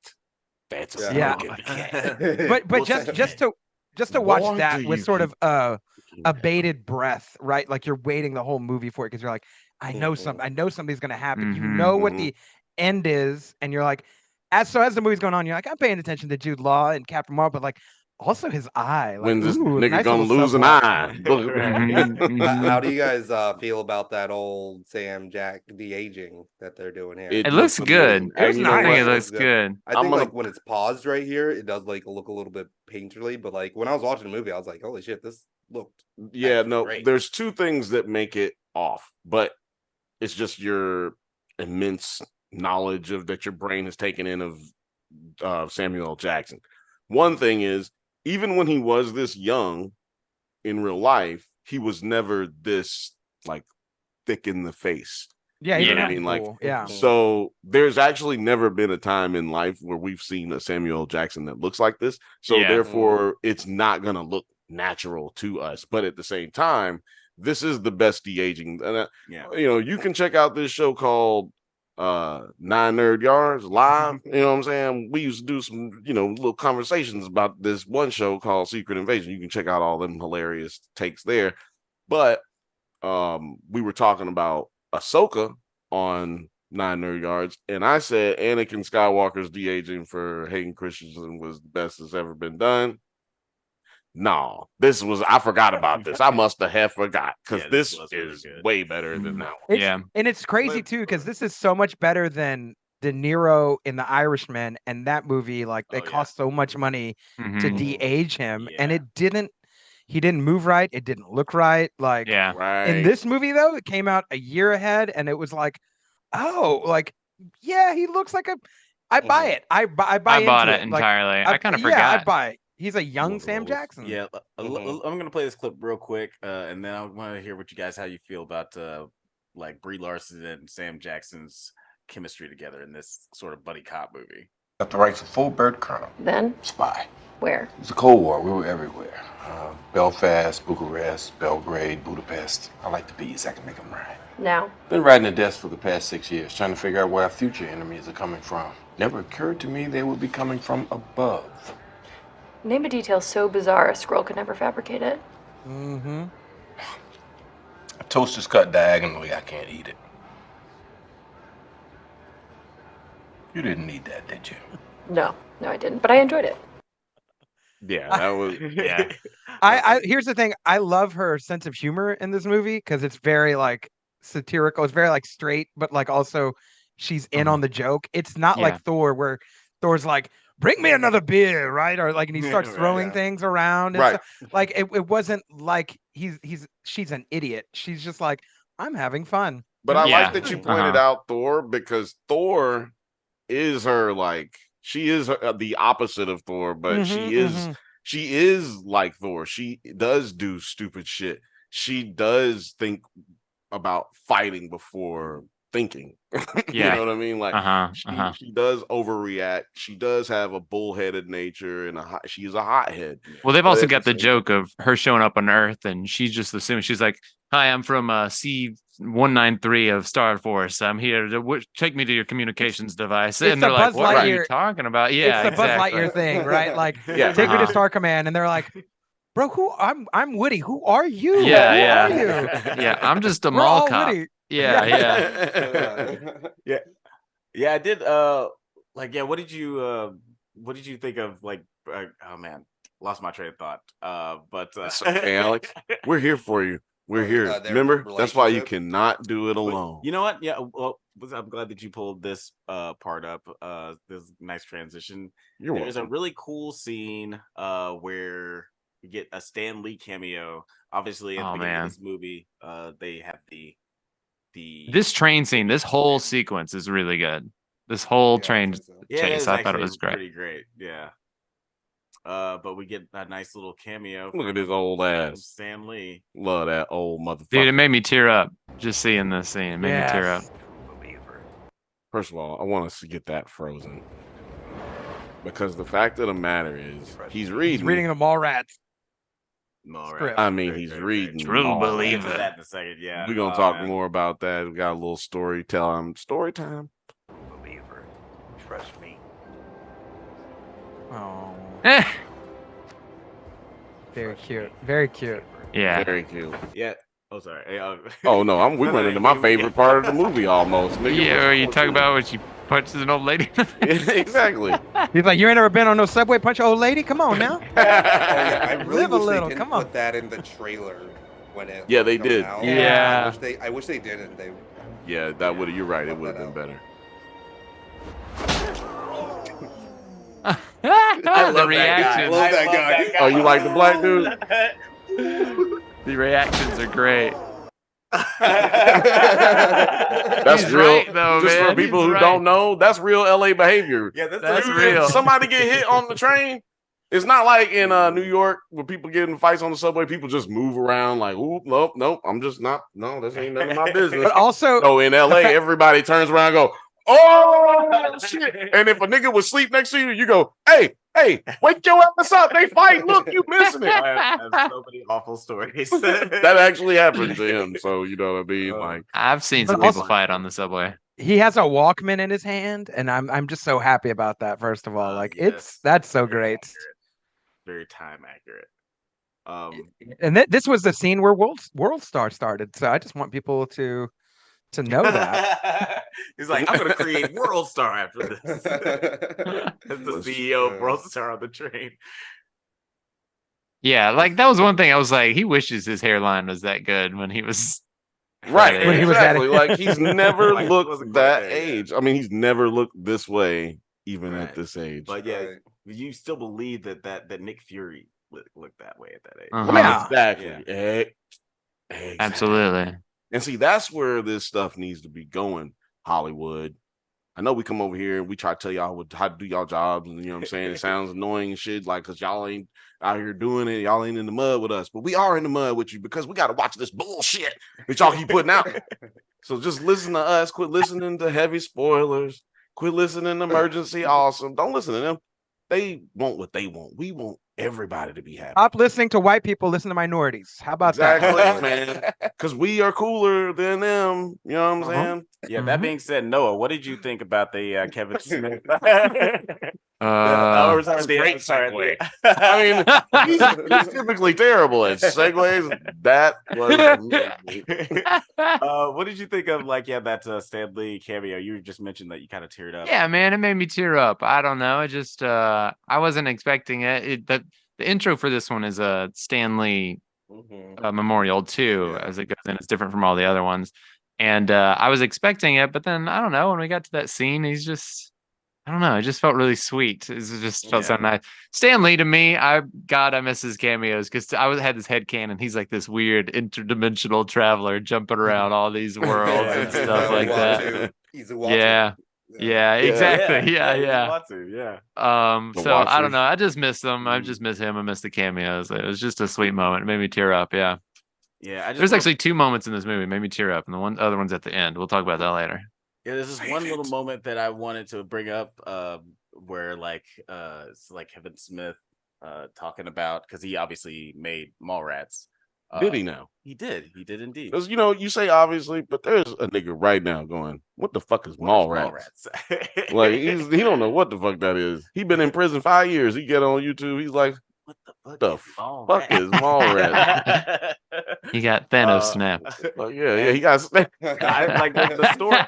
That's a Yeah. fucking cat. But just to watch Boy, that do with you sort of keep- a bated breath, right? Like you're waiting the whole movie for it because you're like, I know something's gonna happen. You Mhm. know what the end is, and you're like, as the movie's going on, you're like, I'm paying attention to Jude Law and Captain Marvel, but like also his eye. Like, When's this ooh, nigga nice gonna little lose an subplot. eye? How do you guys feel about that old Sam Jack de-aging that they're doing here? It looks good. It was You know I think what? it looks good. I I'm think gonna- like when it's paused right here, it does like look a little bit painterly, but like when I was watching the movie, I was like, holy shit, this looked Yeah, actually no, great. there's two things that make it off, but it's just your immense knowledge of that your brain has taken in of Samuel L. Jackson. One thing is, even when he was this young in real life, he was never this like thick in the face. Yeah, You he's know what I not mean? Like, cool. Yeah. So there's actually never been a time in life where we've seen a Samuel L. Jackson that looks like this. So Yeah. therefore, it's not gonna look natural to us. But at the same time, this is the best de-aging. And you can check out this show called 9 Nerd Yards live. You know what I'm saying? We used to do some, little conversations about this one show called Secret Invasion. You can check out all them hilarious takes there. But we were talking about Ahsoka on 9 Nerd Yards, and I said Anakin Skywalker's de-aging for Hayden Christensen was the best that's ever been done. No, I forgot about this. I must have forgot because this is way better than that one. And it's crazy too because this is so much better than De Niro in The Irishman, and that movie, like they cost so much money to de-age him, and he didn't move right, it didn't look right. Like Right. in this movie though, it came out a year ahead, and it was like, oh, like yeah, he looks like a. I buy it. I buy I into bought it Like, entirely. I kind of yeah, forgot. I buy it. He's a young Love Sam rollers. Jackson. Yeah, I'm gonna play this clip real quick, and then I want to hear how you feel about like Brie Larson and Sam Jackson's chemistry together in this sort of buddy cop movie. Got the ranks of full bird colonel. Then? Spy. Where? It was the Cold War. We were everywhere. Belfast, Bucharest, Belgrade, Budapest. I like the bees. I can make them rhyme. Now? Been riding the desk for the past 6 years, trying to figure out where our future enemies are coming from. Never occurred to me they would be coming from above. Name a detail so bizarre a scroll could never fabricate it. Mm-hmm. A toast is cut diagonally. I can't eat it. You didn't need that, did you? No, I didn't, but I enjoyed it. Yeah, that was. Yeah. I here's the thing. I love her sense of humor in this movie because it's very like satirical. It's very like straight, but like also she's in on the joke. It's not Yeah. like Thor, where Thor's like, "Bring me another beer," right? Or like, and he starts Right, throwing yeah. things around. And Right. stuff. Like it wasn't like she's an idiot. She's just like, I'm having fun. But I Yeah. like that you pointed out Thor, because Thor is her, like, she is the opposite of Thor, but she is like Thor. She does do stupid shit. She does think about fighting before thinking. You Yeah. know what I mean? Like, she does overreact. She does have a bullheaded nature, and she's a hothead. Well, they've But also at got the the same- joke of her showing up on Earth, and she's just assuming she's like, "Hi, I'm from C193 of Star Force. I'm here to take me to your communications device." It's And they're the like, Buzz "What are you Lightyear- talking about?" Yeah, it's the exactly. Buzz Lightyear thing, right? Like, Yeah. take me to Star Command, and they're like, "Bro, I'm Woody. Who are you? Yeah, Who yeah. are you?" Yeah, I'm just a We're mall all cop. Woody. Yeah, yeah. Yeah, I did. Like, yeah. What did you think of, like? Oh man, lost my train of thought. But It's okay, Alex. We're here for you. We're here. Their Remember, that's why you relationship. cannot do it But alone. you know what? Yeah. Well, I'm glad that you pulled this part up. This nice transition. You're There's a welcome. really cool scene where you get a Stan Lee cameo. Obviously, at the beginning of this movie, they have the This train scene, this whole sequence is really good. This whole train chase, I thought it was great. Pretty great. Yeah. But we get a nice little cameo. Look at his from old ass. Stan Lee. Love that old motherfucker. Dude, it made me tear up just seeing this scene. It made me tear up. First of all, I want us to get that frozen, because the fact of the matter is, he's reading. He's reading the Mallrats. All Script. I mean, he's reading. True all We'll get to believer. that in a second. Yeah. We're gonna talk more about that. We got a little story time. Story time. Believer. Trust me. Oh, Eh. very cute. Very cute. Yeah. Very cute. Yeah. Oh, sorry. Hey, Oh no, we went into my favorite part of the movie almost. Nigga. Yeah, where you talk about when she punches an old lady. Exactly. He's like, you ain't never been on no subway punch an old lady? Come on now. Oh, yeah, I really Live a wish little, they didn't come on. put that in the trailer when it. Yeah, was they coming did. out. Yeah. I wish they didn't. They. Yeah, that would. You're right. It would have been better. The reactions. love that guy. Oh, you like the black dude? The reactions are great. That's He's real. right, though, just man. for people He's who right. don't know, that's real LA behavior. Yeah, That's Dude, real. if somebody get hit on the train, it's not like in New York where people get in fights on the subway. People just move around like, "Ooh, nope, I'm just not. No, this ain't none of my business." But also, No, in LA, everybody turns around and go, "Oh shit!" And if a nigga would sleep next to you, you go, "Hey, wake your ass up! They fight. Look, you missing it." I have so many awful stories. That actually happened to him. So you know what I mean? Like, I've seen But some people also- fight on the subway. he has a Walkman in his hand, and I'm just so happy about that. First of all, like Yes. that's so great. Very time accurate. And this was the scene where World Star started. So I just want people to know that. He's like, I'm gonna create World Star after this. As the CEO of World Star on the train. Yeah, like that was one thing I was like, he wishes his hairline was that good when he was right? When he was that Exactly. Like he's never Like, looked wasn't that quite there, yeah. age. I mean, he's never looked this way, even at Right. this age. But yeah, Right. you still believe that Nick Fury looked that way at that age. Uh-huh. Yeah. Exactly. Yeah. absolutely. And see, that's where this stuff needs to be going, Hollywood. I know we come over here and we try to tell y'all how to do y'all jobs, and you know what I'm saying. It sounds annoying and shit, like because y'all ain't out here doing it, y'all ain't in the mud with us, but we are in the mud with you because we got to watch this bullshit that y'all keep putting out. So just listen to us. Quit listening to heavy spoilers. Quit listening to Emergency Awesome. Don't listen to them. They want what they want. We want everybody to be happy. Stop listening to white people. Listen to minorities. How about Exactly, that? man. Because we are cooler than them. You know what I'm saying? Yeah. That being said, Noah, what did you think about the Kevin Smith? That's a great segue. I mean, he's typically terrible at segues. That was amazing. What did you think of that Stan Lee cameo? You just mentioned that you kind of teared up. Yeah, man, it made me tear up. I don't know. It just I wasn't expecting it. The intro for this one is a Stan Lee memorial too, as it goes in. It's different from all the other ones. And I was expecting it, but then I don't know. When we got to that scene, he's just, I don't know. It just felt really sweet. It just felt so nice. Stan Lee to me, I miss his cameos because had this headcanon. He's like this weird interdimensional traveler jumping around all these worlds and stuff like that. He's a Watcher. Yeah, exactly. Yeah. So I don't know. I just miss them. I just miss him. I miss the cameos. It was just a sweet moment. It made me tear up. Yeah. There's actually two moments in this movie that made me tear up, and the other one's at the end. We'll talk about that later. Yeah, there's this one little moment that I wanted to bring up, where it's like Kevin Smith talking about, because he obviously made Mallrats. Did he now? He did indeed. Because you say obviously, but there's a nigga right now going, "What the fuck is Mallrats?" Like he don't know what the fuck that is. He been in prison 5 years. He get on YouTube. He's like, "What the fuck is Mallrats?" He got Thanos snapped. He got snapped. I like the story.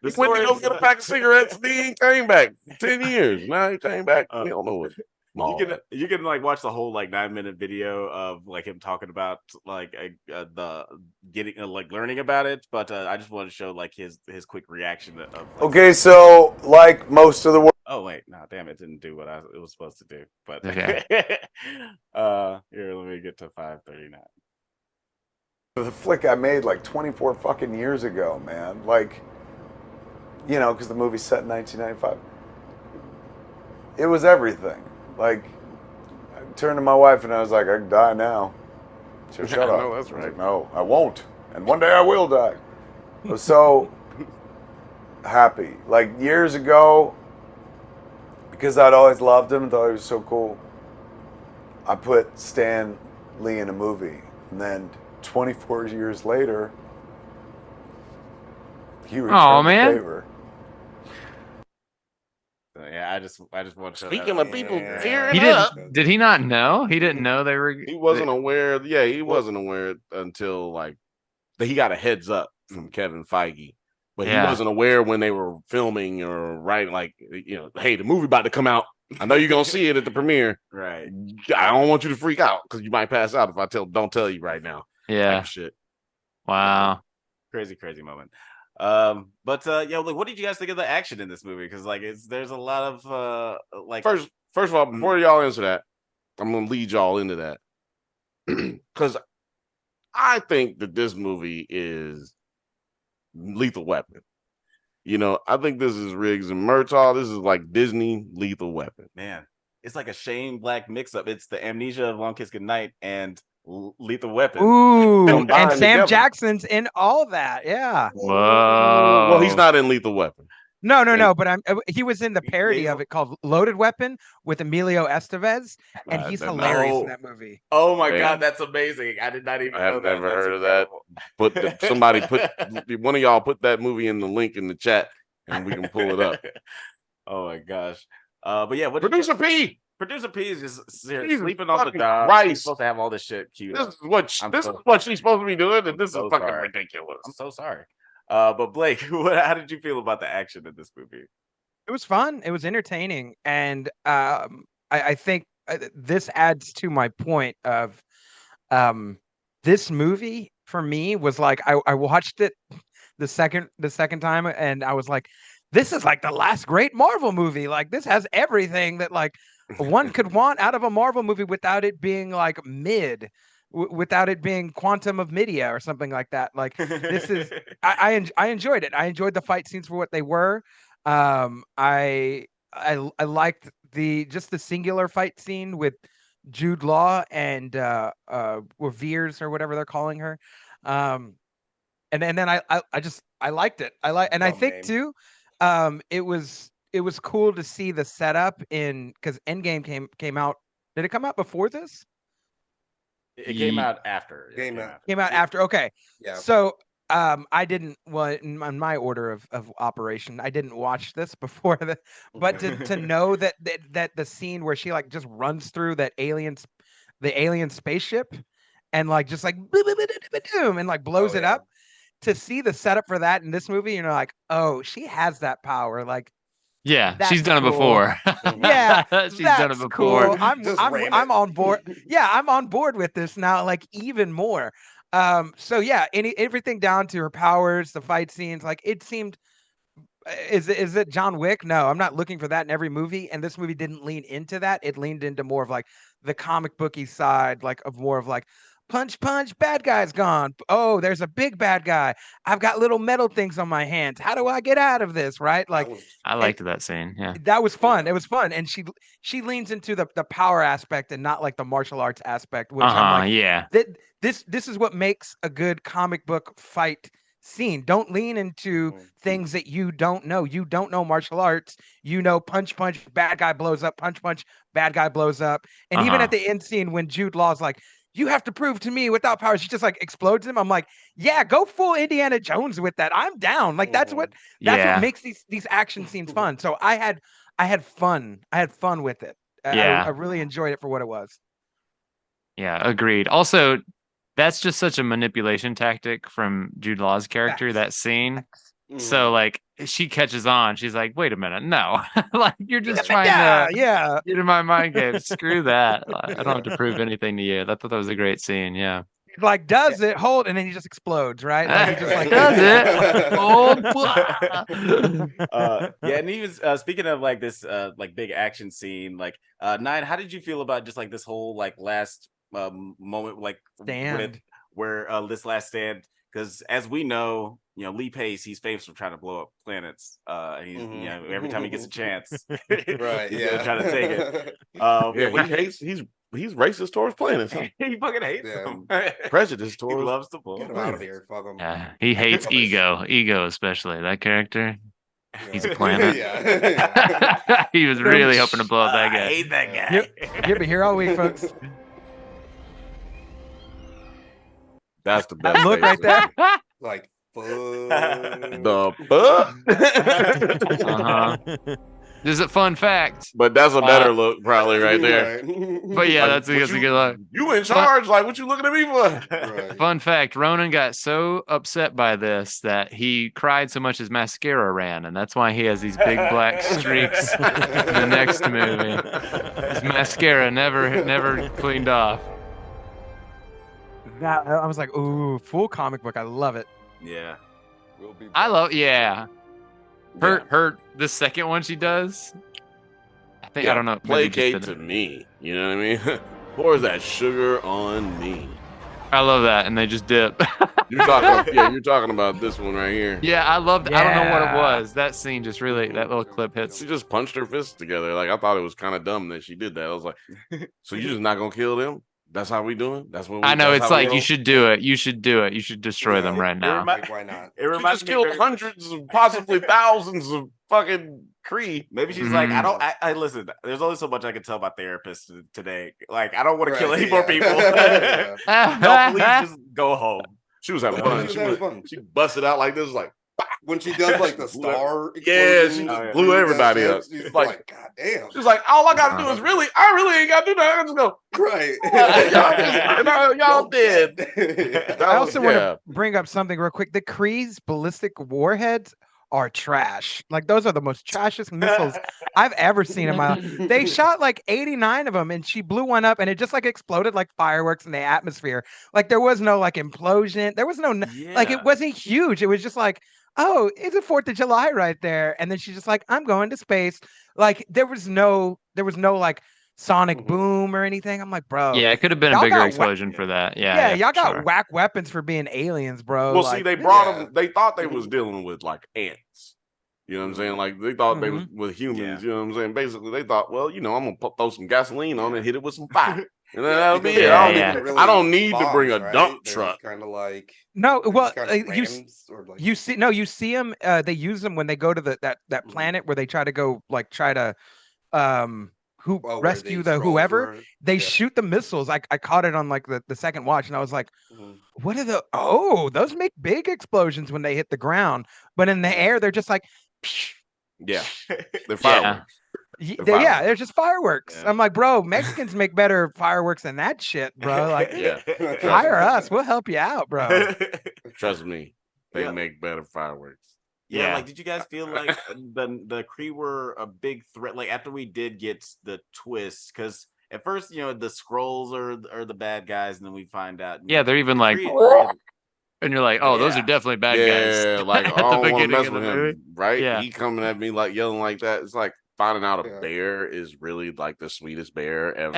He went to go get a pack of cigarettes. And he came back 10 years. Now he came back. He don't know what. You can watch the whole 9-minute video of him talking about the getting learning about it, but I just want to show his quick reaction of okay, so like most of the world. Oh wait, no, damn, it didn't do what it was supposed to do. But okay. Here, let me get to 5:39. The flick I made 24 fucking years ago, man. Because the movie's set in 1995. It was everything. I turned to my wife and I was like, I can die now. She said, shut up. No, that's right. No, I won't. And one day I will die. I was so happy. Years ago, because I'd always loved him and thought he was so cool, I put Stan Lee in a movie. And then 24 years later, he returned the favor. Yeah, I just want to. Speaking of people tearing He up, did he not know? He didn't know they were. he wasn't aware. Yeah, he wasn't aware until that he got a heads up from Kevin Feige, but he wasn't aware when they were filming or writing. Hey, the movie about to come out. I know you're gonna see it at the premiere. Right. I don't want you to freak out because you might pass out if I don't tell you right now. Yeah. Shit. Wow. Crazy moment. But what did you guys think of the action in this movie? Because there's a lot of First of all, before y'all answer that, I'm gonna lead y'all into that because I think that this movie is Lethal Weapon. I think this is Riggs and Murtaugh. This is like Disney Lethal Weapon. Man, it's like a Shane Black mix-up. It's the Amnesia of Long Kiss Goodnight and Lethal Weapon. Ooh, and Sam together. Jackson's in all that. Yeah. Whoa. Well, he's not in Lethal Weapon. No, but he was in the parody of it called Loaded Weapon with Emilio Estevez, and he's hilarious in that movie. Oh my God, that's amazing. I did not even know that. Never heard of that. But one of y'all put that movie in the link in the chat and we can pull it up. Oh my gosh. But yeah, Producer P is just sleeping on the job. He's supposed to have all this shit queued up. This is what she's supposed to be doing, and this is fucking ridiculous. I'm so sorry. But Blake, how did you feel about the action in this movie? It was fun. It was entertaining, and I think this adds to my point of this movie for me was I watched it the second time, and I was like, this is the last great Marvel movie. This has everything that one could want out of a Marvel movie without it being mid. Without it being Quantum of Media or something like that. This is I enjoyed it. I enjoyed the fight scenes for what they were. I liked the singular fight scene with Jude Law and or Veers or whatever they're calling her. And then I liked it. And I Dumb think name. too, it was cool to see the setup because Endgame came out. Did it come out before this? It came out after. Yeah, Came out after. Okay. Yeah. So I didn't in my order of operation, I didn't watch this before but to know that the scene where she like just runs through the alien spaceship and like just like boom and like blows it up, to see the setup for that in this movie, you know, like, oh, she has that power. Like, Yeah, that's she's done it cool. before. Yeah, she's done it before. Cool. I'm on board. Yeah, I'm on board with this now, like even more. So yeah, everything down to her powers, the fight scenes, like it seemed. Is it John Wick? No, I'm not looking for that in every movie, and this movie didn't lean into that. It leaned into more of like the comic booky side, like of more of like punch, bad guy's gone. Oh, there's a big bad guy. I've got little metal things on my hands. How do I get out of this? Right? Like I liked that scene. Yeah, that was fun. It was fun, and she leans into the power aspect and not like the martial arts aspect, which I'm like, yeah. This is what makes a good comic book fight scene. Don't lean into things that you don't know. You don't know martial arts. You know, punch, bad guy blows up. Punch, bad guy blows up. And even at the end scene when Jude Law's like, you have to prove to me without power, she just like explodes him. I'm like, yeah, go full Indiana Jones with that. I'm down. Like that's what makes these action scenes fun. So I had fun. I had fun with it. I really enjoyed it for what it was. Yeah, agreed. Also, that's just such a manipulation tactic from Jude Law's character, that scene. So like she catches on. She's like, wait a minute, no. Like you're just trying to get in my mind game. Screw that. I don't have to prove anything to you. I thought that was a great scene. Yeah. Like does it hold and then he just explodes, right? Like he just like does it. Yeah, and even speaking of like this like big action scene, like Nine, how did you feel about just like this whole like last moment, like where this last stand, because as we know, you know, Lee Pace, he's famous for trying to blow up planets. He's you know, every time he gets a chance, right? He's gonna try to take it. He's racist towards planets. Huh? He fucking hates them. Prejudice towards. He loves to blow. Get him out of here. Fuck him. Yeah, he hates ego especially. That character. He's a planet. He was really hoping to blow up that guy. I hate that guy. You'll be here all week, folks. That's the best. Look right there. Like, the fuck. This is a fun fact. But that's a better look, probably, right there. But yeah, like, that's a good look. You in charge? Like, what you looking at me for? Right. Fun fact: Ronan got so upset by this that he cried so much his mascara ran, and that's why he has these big black streaks in the next movie. His mascara never cleaned off. I was like, ooh, full comic book. I love it. Yeah. I love her the second one she does. I think I don't know. Placate to me. You know what I mean? Pours that sugar on me. I love that, and they just dip. You're talking about this one right here. Yeah, I loved. I don't know what it was. That scene just really, that little clip hits. She just punched her fists together. Like I thought it was kind of dumb that she did that. I was like, so you just not gonna kill them? That's how we doing? That's what I know. It's like you should do it. You should do it. You should destroy them right now. Why not? It reminds me killed hundreds of possibly thousands of fucking Kree. Maybe she's like, I listen. There's only so much I can tell my therapist today. Like, I don't want to kill any more people. No, please just go home. She was having fun. She busted out like this, like. When she does like the star, she just blew everybody up. She's like, God damn. She's like, all I gotta do is I really ain't gotta do that. I just go right. y'all did. I also want to bring up something real quick. The Kree's ballistic warheads are trash. Like those are the most trashiest missiles I've ever seen in my life. They shot like 89 of them, and she blew one up, and it just like exploded like fireworks in the atmosphere. Like there was no like implosion. There was no like it wasn't huge. It was just like, oh, it's a 4th of July right there. And then she's just like, I'm going to space. Like there was no like sonic boom or anything. I'm like, bro. Yeah, it could have been a bigger explosion for that. Yeah, y'all got whack weapons for being aliens, bro. Well, see, they brought them. They thought they was dealing with like ants. You know what I'm saying? Like they thought they was humans. You know what I'm saying? Basically, they thought, well, I'm gonna throw some gasoline on it and hit it with some fire. And then that'll be it. I don't need to bring a dump truck. Kind of like you see them. They use them when they go to that planet where they try to rescue the whoever. They shoot the missiles. I caught it on like the second watch, and I was like, what are those make big explosions when they hit the ground, but in the air they're just like, they're fireworks. They're just fireworks. I'm like, bro, Mexicans make better fireworks than that shit, bro. Like, hire us, we'll help you out, bro. Trust me, they make better fireworks. Yeah, like, did you guys feel like the Kree were a big threat? Like, after we did get the twist, because at first, the Skrulls are the bad guys, and then we find out. Yeah, they're even like, and you're like, oh, those are definitely bad guys. Yeah, like, I don't want to mess with him, right? Yeah. He coming at me like yelling like that. It's like finding out a bear is really like the sweetest bear ever.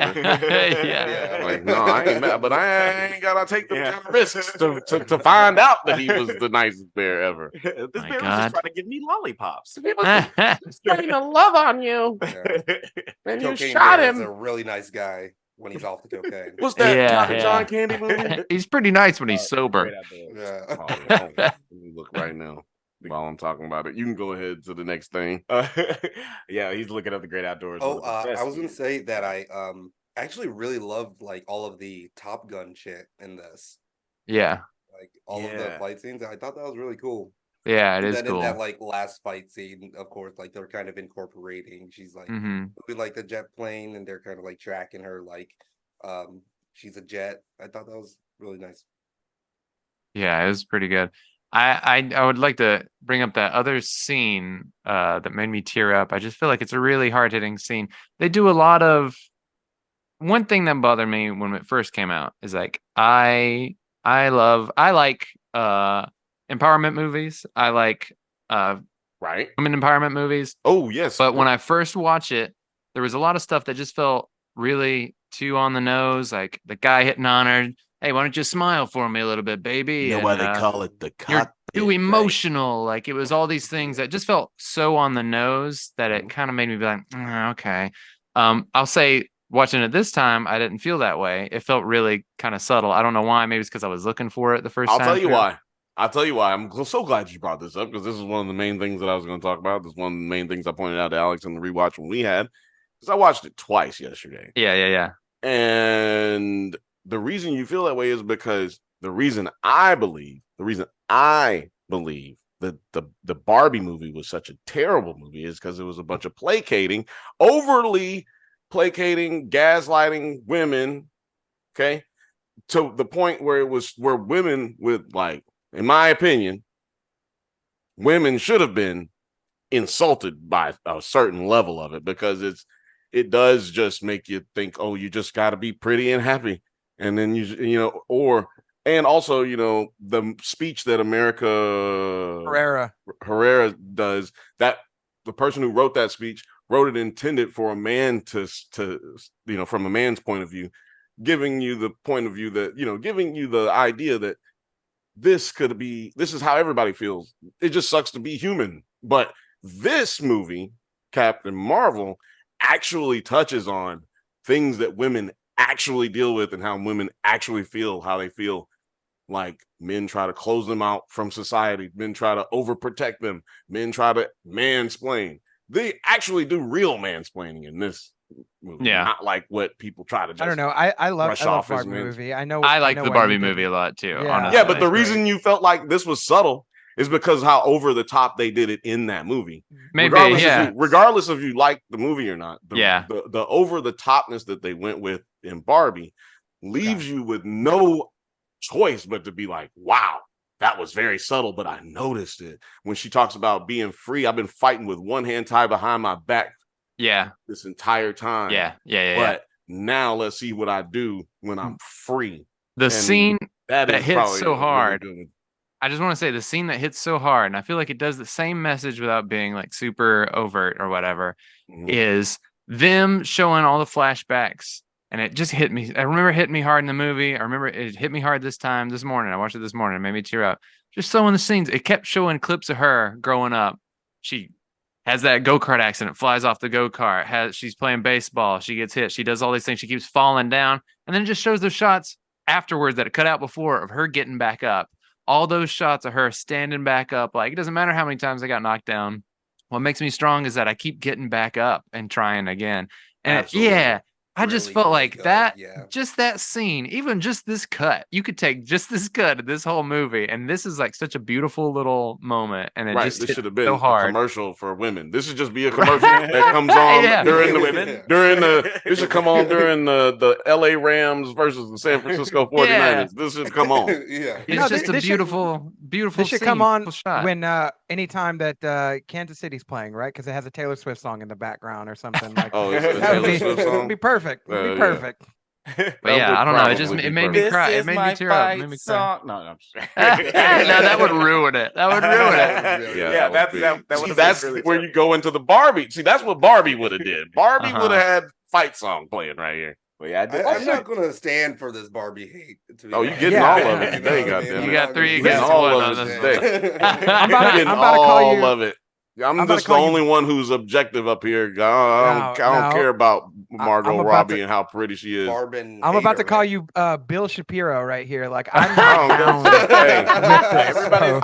Like, no, I ain't mad, but I ain't gotta take the kind of risks to find out that he was the nicest bear ever. This bear was just trying to give me lollipops. He was trying to love on you. And you shot him. He's a really nice guy when he's off the cocaine. What's that John Candy movie? He's pretty nice when he's sober. Let me look right now. While I'm talking about it, you can go ahead to the next thing. He's looking at the great outdoors. I was gonna say that I actually really loved like all of the Top Gun shit in this. Yeah, like all of the fight scenes. I thought that was really cool. Yeah, it is cool. In that like last fight scene, of course, like they're kind of incorporating. She's like with like the jet plane, and they're kind of like tracking her like she's a jet. I thought that was really nice. Yeah, it was pretty good. I would like to bring up that other scene that made me tear up. I just feel like it's a really hard-hitting scene. They do a lot of one thing that bothered me when it first came out is like I like empowerment movies. I like women empowerment movies. Oh yes. But when I first watched it, there was a lot of stuff that just felt really too on the nose, like the guy hitting on her. Hey, why don't you smile for me a little bit, baby? You know why they call it the you're too emotional. Right? Like it was all these things that just felt so on the nose that it kind of made me be like, okay. I'll say watching it this time, I didn't feel that way. It felt really kind of subtle. I don't know why. Maybe it's because I was looking for it the first time. I'll tell you why. I'm so glad you brought this up because this is one of the main things that I was going to talk about. This is one of the main things I pointed out to Alex in the rewatch when we had, because I watched it twice yesterday. Yeah. And the reason you feel that way is because the reason I believe that the Barbie movie was such a terrible movie is because it was a bunch of overly placating, gaslighting women, okay, to the point where where women with, like, in my opinion, women should have been insulted by a certain level of it, because it does just make you think, oh, you just got to be pretty and happy. And then and also, the speech that Herrera does, that the person who wrote that speech wrote it intended for a man to from a man's point of view, giving you the point of view that, giving you the idea that this is how everybody feels. It just sucks to be human. But this movie, Captain Marvel, actually touches on things that women actually deal with and how women actually feel, how they feel like men try to close them out from society, men try to overprotect them, men try to mansplain. They actually do real mansplaining in this movie, not like what people try to just, I don't know. I love Barbie movie. I like the Barbie movie a lot too. Yeah, but the reason you felt like this was subtle is because how over the top they did it in that movie. Maybe, regardless if you like the movie or not. The over the topness that they went with in Barbie leaves you with no choice but to be like, wow, that was very subtle, but I noticed it. When she talks about being free, I've been fighting with one hand tied behind my back this entire time. But now let's see what I do when I'm free. The scene that hits so hard. Really, I just want to say the scene that hits so hard, and I feel like it does the same message without being like super overt or whatever, is them showing all the flashbacks. And it just hit me. I remember it hitting me hard in the movie. I remember it hit me hard this morning. I watched it this morning. It made me tear up. Just showing the scenes. It kept showing clips of her growing up. She has that go-kart accident, flies off the go-kart, she's playing baseball, she gets hit, she does all these things, she keeps falling down, and then it just shows those shots afterwards that it cut out before of her getting back up. All those shots of her standing back up, like it doesn't matter how many times I got knocked down. What makes me strong is that I keep getting back up and trying again. And yeah, I just felt like good, that, yeah. just that scene, even just this cut, you could take just this cut of this whole movie, and this is like such a beautiful little moment, and it just this should have been so hard. a commercial for women. This should just be a commercial that comes on during the women. It should come on during the LA Rams versus the San Francisco 49ers. Yeah. This should come on. It's just a beautiful This should scene, come on shot. when anytime that Kansas City's playing, right? Because it has a Taylor Swift song in the background or something like Oh, that. it's a Taylor Swift song? It'd be perfect. It'd be perfect. But yeah, I don't know. It just made me cry. It made me tear up. It made me cry. No, I'm sure. No, that would ruin it. That would ruin it. Yeah, that's really where you go into the Barbie. See, that's what Barbie would have did. Barbie would have had fight song playing right here. Well, yeah, I'm not gonna stand for this Barbie hate. You're getting all of it today, goddamn. You got 3 getting against all 1 of on it this today. I'm getting about to call you. all of it. I'm just the only one who's objective up here. I don't care about Margot Robbie and how pretty she is. I'm about to call you Bill Shapiro right here. Like I'm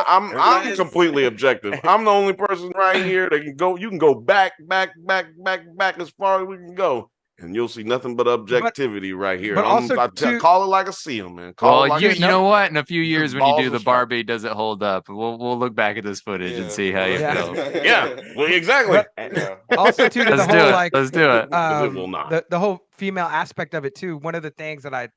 I'm completely objective. I'm the only person right here that can go. You can go back as far as we can go, and you'll see nothing but objectivity right here. But also call it like I see them, man. You know what? In a few years, when you do the Barbie, does it hold up? We'll look back at this footage and see how you feel. Yeah, well, exactly. Also, too, the whole like let's do it. It will not. The whole female aspect of it too. One of the things that I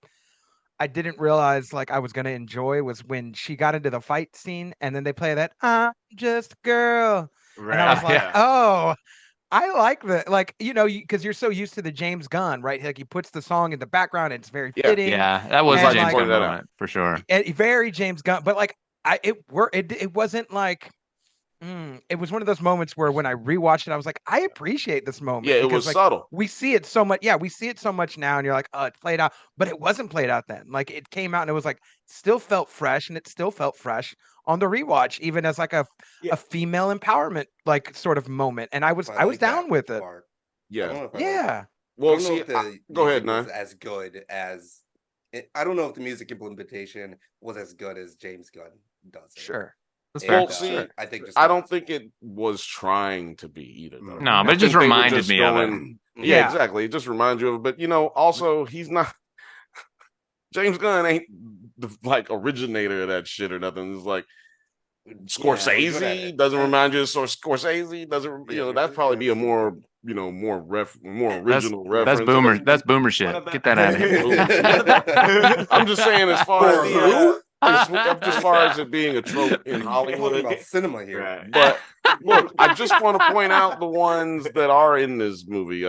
didn't realize like I was gonna enjoy was when she got into the fight scene and then they play that "I'm just a girl," and I was like, oh. I like that, like, because you're so used to the James Gunn, right? Like he puts the song in the background, and it's very fitting. Yeah, that was a James Gunn moment for sure. Very James Gunn, but like it wasn't like it was one of those moments where when I rewatched it, I was like, I appreciate this moment. Yeah, it was subtle. We see it so much. Yeah, we see it so much now, and you're like, oh, it's played out, but it wasn't played out then. Like it came out and it was like still felt fresh, and it still felt fresh on the rewatch, even as like a female empowerment like sort of moment, and I was down with it. Yeah. Well, see, go ahead, man. As good as I don't know if the music implementation was as good as James Gunn does. Sure. Well, see, I don't think it was trying to be either. Though. No, but it just reminded me of it. Yeah, exactly. It just reminds you of it. But also he's not. James Gunn ain't the originator of that shit or nothing. It's like Scorsese doesn't remind you of Scorsese. Doesn't that'd probably be a more more original reference. That's boomer shit. Get that out of here. I'm just saying as far as it being a trope in Hollywood. About cinema here. Right. But look, I just want to point out the ones that are in this movie.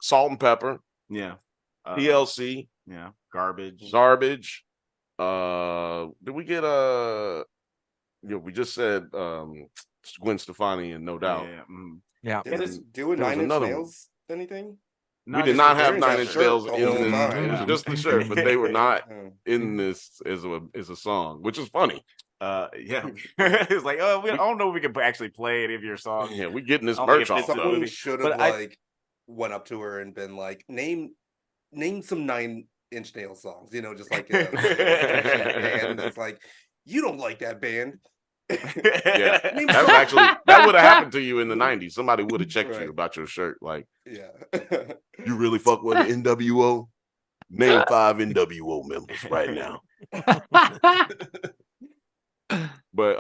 Salt and Pepper. Yeah. TLC. Yeah. Garbage. Did we get we just said Gwen Stefani and No Doubt. Yeah. Doing Nine Inch Nails anything? We did not have 9 Inch Nails in this. It was just the shirt, but they were not in this as a song, which is funny. It's like, I don't know if we can actually play any of your songs. Yeah, we getting this merch off. Someone should have went up to her and been like, name some 9 Inch Nails songs, just like and it's like, you don't like that band. Yeah, that would have happened to you in the 90s. Somebody would have checked you about your shirt. Like, you really fuck with the NWO? Name 5 NWO members right now. But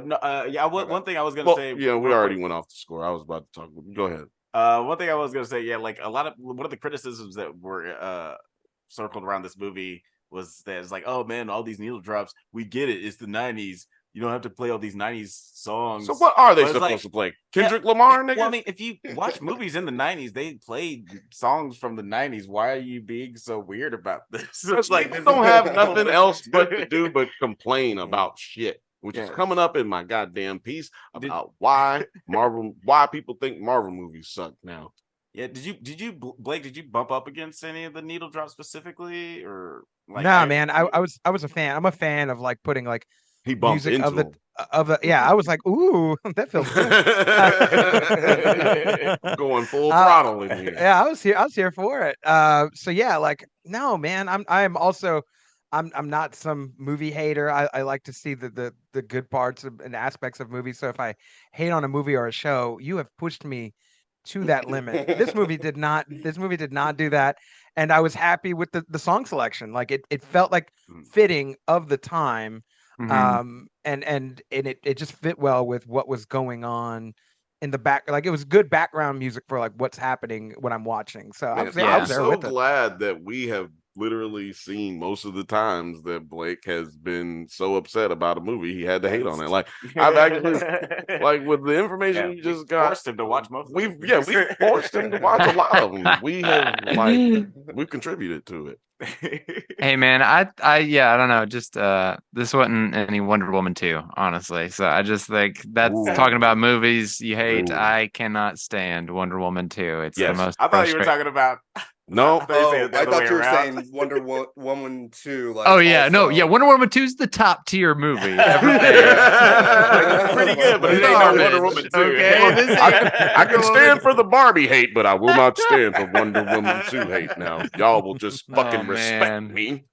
no, one thing I was gonna say. Yeah, we already went off the score. I was about to talk. Go ahead. One thing I was gonna say, like one of the criticisms that were circled around this movie was that it's like, oh man, all these needle drops. We get it. It's the 90s. You don't have to play all these 90s songs. So what are they supposed to play? Kendrick Lamar, nigga? Well, I mean, if you watch movies in the 90s, they played songs from the 90s. Why are you being so weird about this? It's like they don't have nothing else but to do but complain about shit, which is coming up in my goddamn piece about why people think Marvel movies suck now. Yeah, Blake, did you bump up against any of the needle drops specifically, or man, I was a fan. I'm a fan of like putting like He bumped music into of the him. I was like, ooh, that feels good. Going full throttle in here. Yeah, I was here for it. So yeah, like no, man, I'm also I'm not some movie hater. I like to see the good parts and aspects of movies. So if I hate on a movie or a show, you have pushed me to that limit. This movie did not do that. And I was happy with the song selection. Like it felt like fitting of the time. And it just fit well with what was going on in the back. Like it was good background music for like what's happening when I'm watching. So Man, I'm I'm there so with it. glad that we have literally seen most of the times that Blake has been so upset about a movie he had to hate on it. Like I've actually, like with the information you just got, forced him to watch most. We forced him to watch a lot of them. We have we've contributed to it. Hey man, I don't know. Just this wasn't any Wonder Woman 2, honestly. So I just think that's talking about movies you hate. Ooh. I cannot stand Wonder Woman 2. It's the most. I thought you were talking about. No, I thought you were saying Wonder Woman 2. Like, oh yeah, also. no, yeah. Wonder Woman 2 is the top tier movie ever made. It's pretty good, but it ain't no Wonder Woman 2. Okay, I can stand for the Barbie hate, but I will not stand for Wonder Woman 2 hate. Now, y'all will just fucking respect me.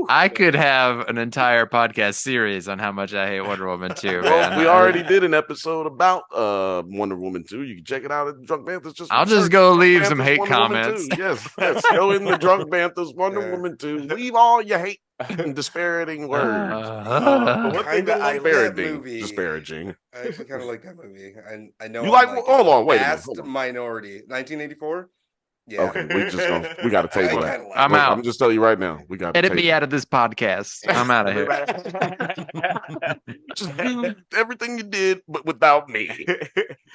I could have an entire podcast series on how much I hate Wonder Woman 2. Well, man. we already did an episode about Wonder Woman 2. You can check it out at Drunk Banthas. I'll just go leave some hate comments. Yes, go in the Drunk Banthas Wonder Woman 2. Leave all your hate and disparaging words. One thing that I like that movie. Disparaging. I actually kind of like that movie. And I know you like. Hold on, wait a minute. Vast minority. 1984. Yeah. Okay, we got to table that. I'm out. I'm just telling you right now. We got to edit me out of this podcast. I'm out of here. Just do everything you did, but without me.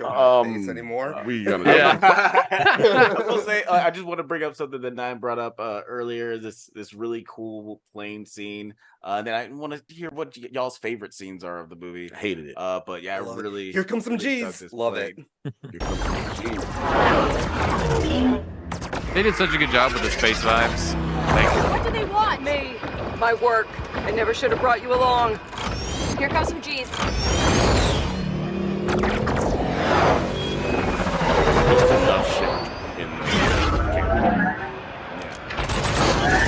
Anymore? We gonna. I will say, I just want to bring up something that Nine brought up earlier. This really cool plane scene. Then I want to hear what y'all's favorite scenes are of the movie. Hated it. But yeah, I really. Here comes some G's. Love it. Here comes some G's. They did such a good job with the space vibes. What do they want? Me. My work. I never should have brought you along. Here comes some G's.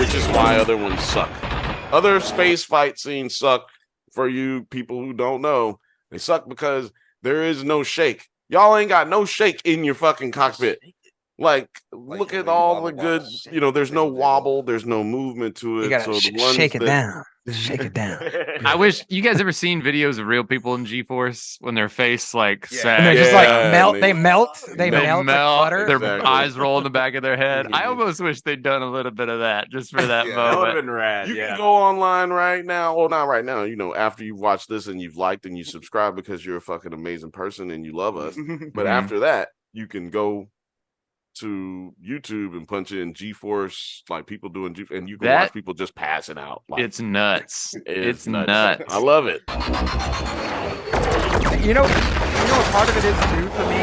Which is why other ones suck. Other space fight scenes suck. For you people who don't know, they suck because there is no shake. Y'all ain't got no shake in your fucking cockpit. Like look at all the good, there's no wobble, there's no movement to it. You gotta so the ones shake it down. Shake it down. I wish you guys ever seen videos of real people in G-Force when their face like sags. And they're just like melt. They melt. They melt like butter. Their Exactly. eyes roll in the back of their head. I almost wish they'd done a little bit of that just for that That would have moment. been rad. You can go online right now. Well, not right now. After you've watched this and you've liked and you subscribe because you're a fucking amazing person and you love us. But after that, you can go to YouTube and punch in G-Force, like people doing G, and you can watch people just passing out. Like, It's nuts. It's nuts. I love it. You know what part of it is too for me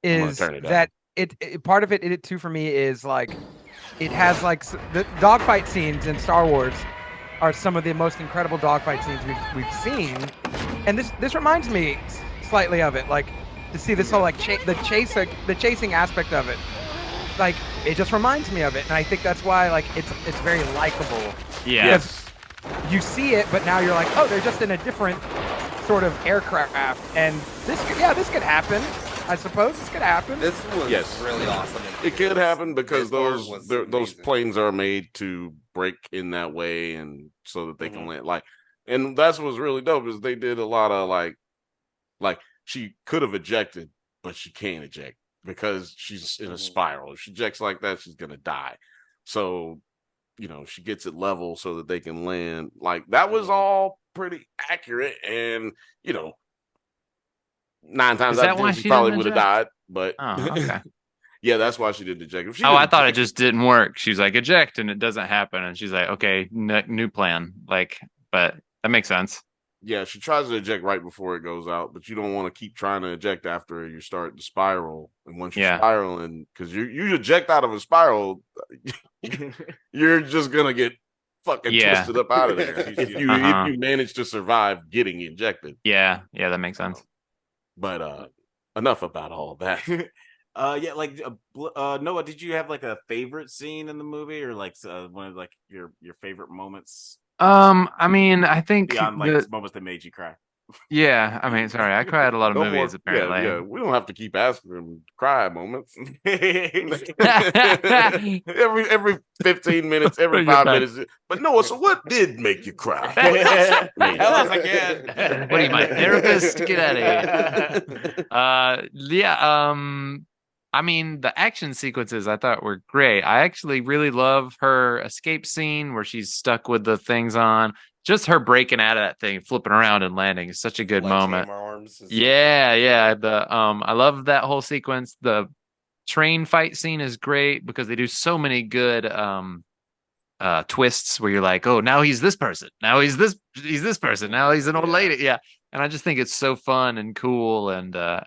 is that it part of it too for me is like it has like the dogfight scenes in Star Wars are some of the most incredible dogfight scenes we've seen, and this reminds me slightly of it, like to see this whole like the chasing aspect of it, like it just reminds me of it, and I think that's why like it's very likable. Yeah. Yes. You see it, but now you're like, oh, they're just in a different sort of aircraft, and this could happen. I suppose this could happen. This was really awesome. It could happen because those amazing. planes are made to break in that way, and so that they can land. Like, and that's what's really dope is they did a lot of like she could have ejected, but she can't eject because she's in a spiral. If she ejects like that, she's gonna die. So, she gets it level so that they can land. Like that was all pretty accurate, and 9 times out of 10 she probably would have died. But okay. yeah, that's why she didn't eject. If she I thought it just didn't work. She's like eject, and it doesn't happen, and she's like, okay, new plan. Like, but that makes sense. Yeah, she tries to eject right before it goes out, but you don't want to keep trying to eject after you start to spiral. And once you're spiraling, because you eject out of a spiral, you're just gonna get fucking Yeah. twisted up out of there if you manage to survive getting ejected. Yeah, that makes sense. But enough about all that. Yeah, like Noah, did you have like a favorite scene in the movie, or like one of like your favorite moments? I mean, I think beyond like moments that made you cry. Yeah, I mean, sorry, I cried a lot of No movies. more, Apparently, yeah. We don't have to keep asking them cry moments. every 15 minutes, every 5 minutes. But Noah, so what did make you cry? Tell us again. What are you, my therapist? Get out of here. Yeah. I mean, the action sequences I thought were great. I actually really love her escape scene where she's stuck with the things on. Just her breaking out of that thing, flipping around and landing is such a good moment. Yeah. I love that whole sequence. The train fight scene is great because they do so many good twists where you're like, oh, now he's this person. Now he's this person. Now he's an old lady. Yeah. And I just think it's so fun and cool. And the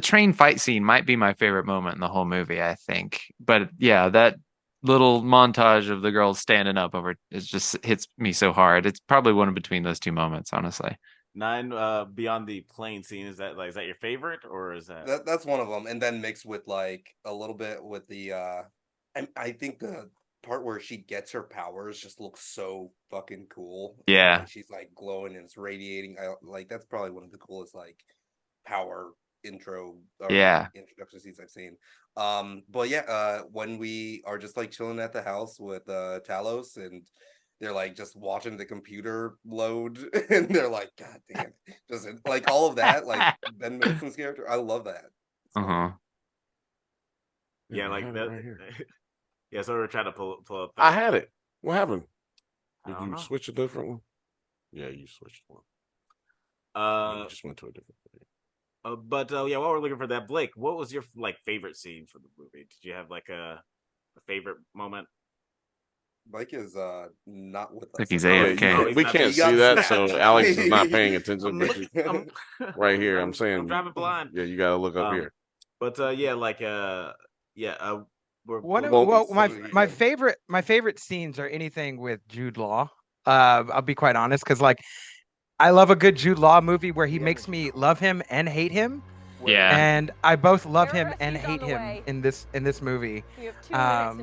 train fight scene might be my favorite moment in the whole movie, I think. But yeah, that little montage of the girls standing up over it just hits me so hard. It's probably one in between those two moments, honestly. 9 beyond the plane scene, is that your favorite, or is that's one of them? And then mixed with like a little bit with the I think the part where she gets her powers just looks so fucking cool. Yeah, like, she's like glowing and it's radiating. Like that's probably one of the coolest like power introduction scenes I've seen. But yeah, when we are just like chilling at the house with Talos, and they're like just watching the computer load and they're like, god damn, just like all of that, like Ben Mendelsohn's character, I love that. Yeah, like that right. Yeah, so we're trying to pull up I had it. What happened? Did you know. switch a different one? Yeah, you switched one. You just went to a different video. But yeah, while we're looking for that, Blake, what was your like favorite scene from the movie? Did you have like a favorite moment? Blake is not with us. Like he's AFK. We can't see that, so Alex is not paying attention. Right here, I'm saying I'm driving blind. Yeah, you gotta look up here. But yeah, like my favorite scenes are anything with Jude Law. I'll be quite honest, because like I love a good Jude Law movie where he makes me love him and hate him. Yeah. And I both love him and hate him in this movie. Yeah,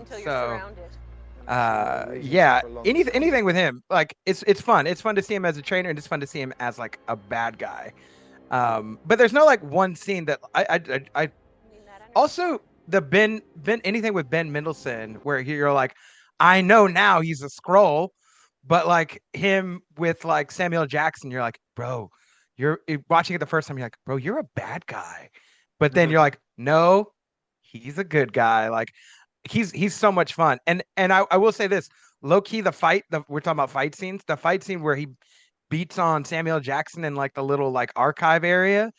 anything with him, like it's fun. It's fun to see him as a trainer, and it's fun to see him as like a bad guy. But there's no like one scene that I also the Ben anything with Ben Mendelsohn where you're like, I know now he's a Skrull. But like him with like Samuel Jackson, you're like, bro, you're watching it the first time. You're like, bro, you're a bad guy. But then you're like, no, he's a good guy. Like he's so much fun. And I will say this, low key, we're talking about fight scenes. The fight scene where he beats on Samuel Jackson in like the little like archive area.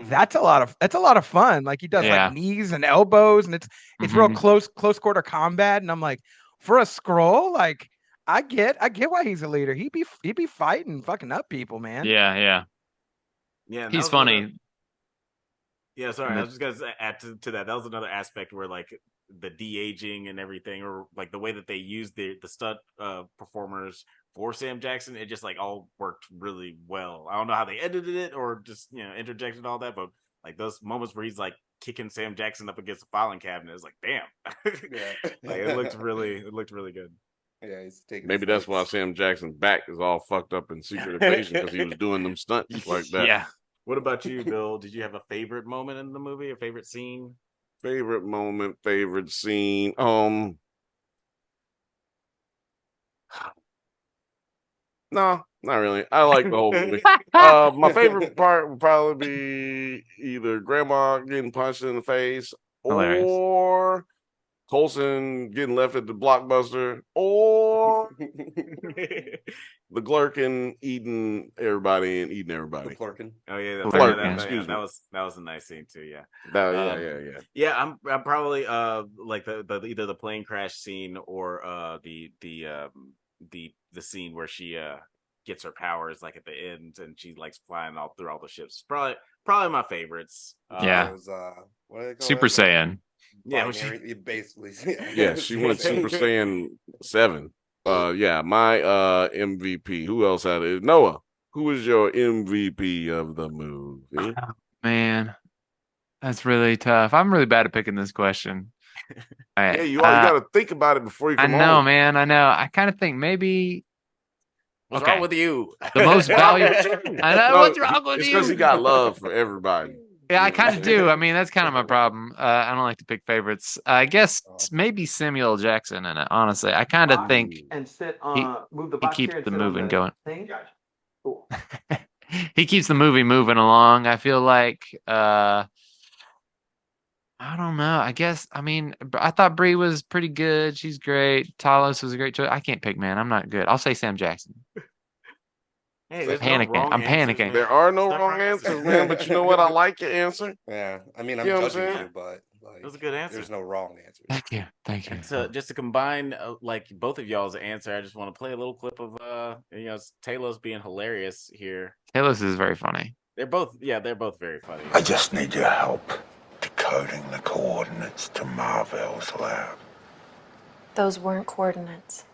That's a lot of fun. Like he does like knees and elbows, and it's real close quarter combat. And I'm like, for a Skrull, like. I get why he's a leader. He be fighting fucking up people, man. Yeah. He's funny. Yeah, sorry. I was just gonna add to that. That was another aspect where like the de-aging and everything, or like the way that they used the stunt performers for Sam Jackson, it just like all worked really well. I don't know how they edited it or just interjected all that, but like those moments where he's like kicking Sam Jackson up against the filing cabinet, it's like damn. Like it looked really good. Yeah, he's taking. Maybe that's why Sam Jackson's back is all fucked up in Secret Invasion, because he was doing them stunts like that. Yeah. What about you, Bill? Did you have a favorite moment in the movie? A favorite scene? Favorite moment, favorite scene. No, not really. I like the whole movie. My favorite part would probably be either Grandma getting punched in the face, or Coulson getting left at the blockbuster, or the Glurkin eating everybody. The Glurkin. Oh yeah, that was a nice scene too. Yeah. Yeah. Yeah, I'm probably like the either the plane crash scene or the scene where she gets her powers like at the end and she likes flying all through all the ships. Probably my favorites. What do they call Super Saiyan. Yeah, basically. Yeah, she went Super Saiyan 7. My MVP. Who else had it? Noah. Who is your MVP of the movie? Oh, man, that's really tough. I'm really bad at picking this question. All right. Yeah, you got to think about it before you I come know, on. man. I know. I kind of think maybe. What's wrong with you? The most valuable. I know. What's wrong with It's you? because he got love for everybody. Yeah, I kind of do. I mean, that's kind of my problem. I don't like to pick favorites. I guess maybe Samuel L. Jackson in it. Honestly, I kind of think And sit he on move the he box keeps chair and the sit on moving the going. thing. Cool. He keeps the movie moving along. I feel like I don't know. I thought Brie was pretty good. She's great. Talos was a great choice. I can't pick, man. I'm not good. I'll say Sam Jackson. Hey, there's panicking. no wrong I'm answers, panicking. man. There are no Stuff wrong right. answers, man. But you know what? I like your answer. Yeah, I mean, I'm You know what I'm judging saying? you, but like, That was a good answer. there's no wrong answers. Thank you. Thank you. And so, just to combine like both of y'all's answer, I just want to play a little clip of Talos being hilarious here. Talos is very funny. They're both very funny. I just need your help decoding the coordinates to Marvel's lab. Those weren't coordinates.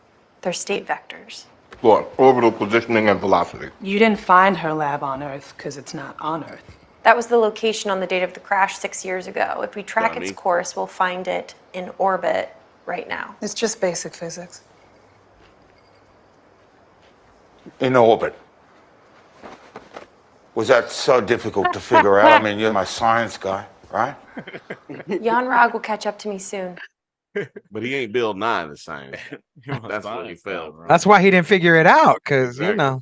They're state vectors. What? Orbital positioning and velocity. You didn't find her lab on Earth because it's not on Earth. That was the location on the date of the crash 6 years ago. If we track Dummy. its course, we'll find it in orbit right now. It's just basic physics. In orbit. Was that so difficult to figure out? I mean, you're my science guy, right? Jan Rog will catch up to me soon. But he ain't Bill Nye the same. That's what he felt. That's why he didn't figure it out, because Exactly.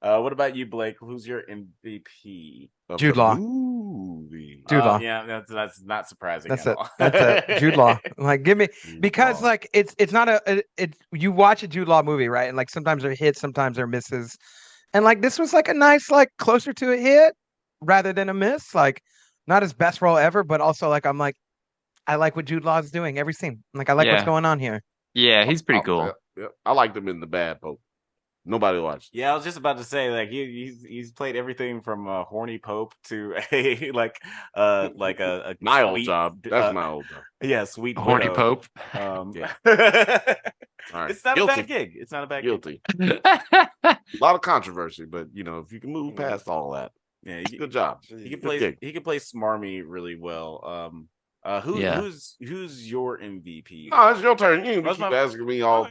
What about you, Blake? Who's your MVP? Of Jude the Law. movie. Jude Law. Yeah, that's not surprising. That's at it. all. That's it. Jude Law. Like, give me Jude because Law. like it's not it's you watch a Jude Law movie, right? And like sometimes they're hits, sometimes they're misses, and like this was like a nice like closer to a hit rather than a miss. Like not his best role ever, but also like I'm like I like what Jude Law is doing every scene. Like I like what's Yeah. going on here. Yeah, he's pretty cool. Yeah. I liked him in The Bad Pope. Nobody watched. Yeah, I was just about to say like he's played everything from a horny pope to a a My old sweet, job. That's my old job. Yeah, sweet Horny widow. Pope. Yeah. All right. It's not Guilty. a bad gig. It's not a bad gig. Guilty. A lot of controversy, but you know, if you can move past all that, Yeah, good job. He can Good play. gig. He can play smarmy really well. Who's your MVP? Oh, it's your turn. You What's keep my- asking me all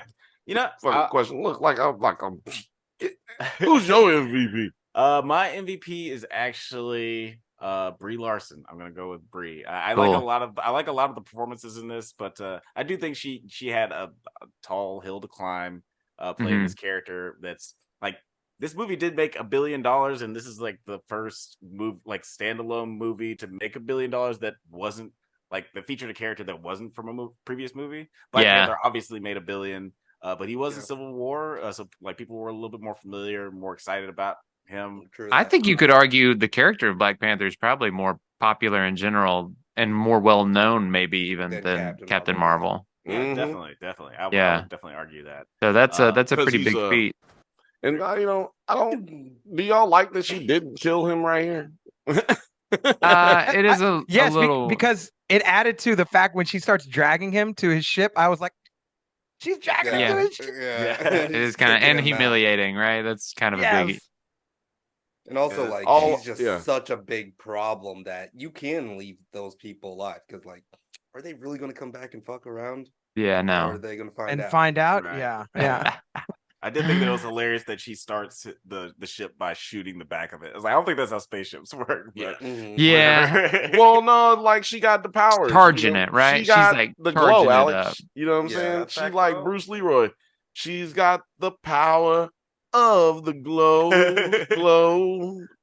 You know, fucking question. Look like I'm who's your MVP? My MVP is actually Brie Larson. I'm gonna go with Brie. I like Cool. a lot of the performances in this, but I do think she had a tall hill to climb playing this character. That's like this movie did make $1 billion, and this is like the first standalone movie to make $1 billion that wasn't like that featured a character that wasn't from a previous movie. Black Panther obviously made $1 billion. But he was in Civil War, so like people were a little bit more familiar, more excited about him. I think you could argue the character of Black Panther is probably more popular in general and more well known, maybe even than Captain Marvel. Yeah, definitely. I would definitely argue that. So that's a pretty big he's, feat. And I don't. Do y'all like that she didn't kill him right here? It is a little because it added to the fact when she starts dragging him to his ship. I was like, she's dragging him to his ship. It is kind of and humiliating, right? That's kind of a biggie. And also, like, he's just such a big problem that you can leave those people alive because, like, are they really going to come back and fuck around? Yeah, no. Or are they going to find out? Find out? Right. Yeah. I did think that it was hilarious that she starts the ship by shooting the back of it. I was like, I don't think that's how spaceships work. But Yeah. Well, no, like she got the powers. Charging it, right? She's like the charging glow, it Alex. up. You know what I'm saying? She's like Bruce Leroy. She's got the power of the glow.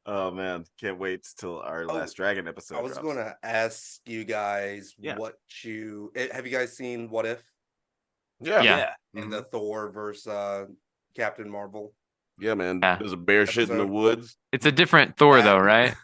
Oh man, can't wait till our last Dragon episode. I was going to ask you guys have you guys seen What If? Yeah. And the Thor versus Captain Marvel. Yeah, man. There's a bear shit in the woods. It's a different Thor, though, right?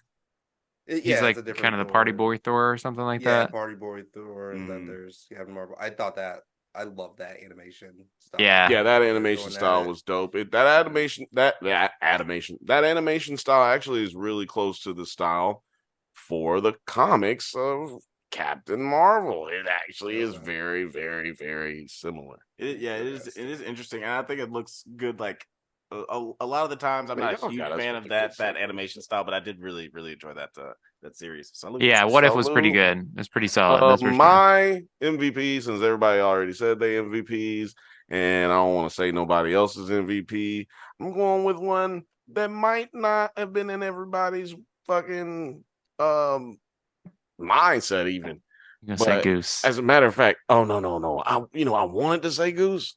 He's like kind of the party boy Thor or something like that. Yeah, party boy Thor, and then there's Captain Marvel. I love that animation style. Yeah, that animation style was dope. That animation style actually is really close to the style for the comics of Captain Marvel. It actually is very, very, very similar. It is interesting, and I think it looks good. Like a lot of the times, I'm not a huge fan of that animation style, but I did really, really enjoy that series. So yeah, What If was pretty good. It's pretty solid. That's for sure. My MVP, since everybody already said they MVPs, and I don't want to say nobody else's MVP, I'm going with one that might not have been in everybody's fucking mindset even. You're gonna say Goose. As a matter of fact, no. I wanted to say Goose.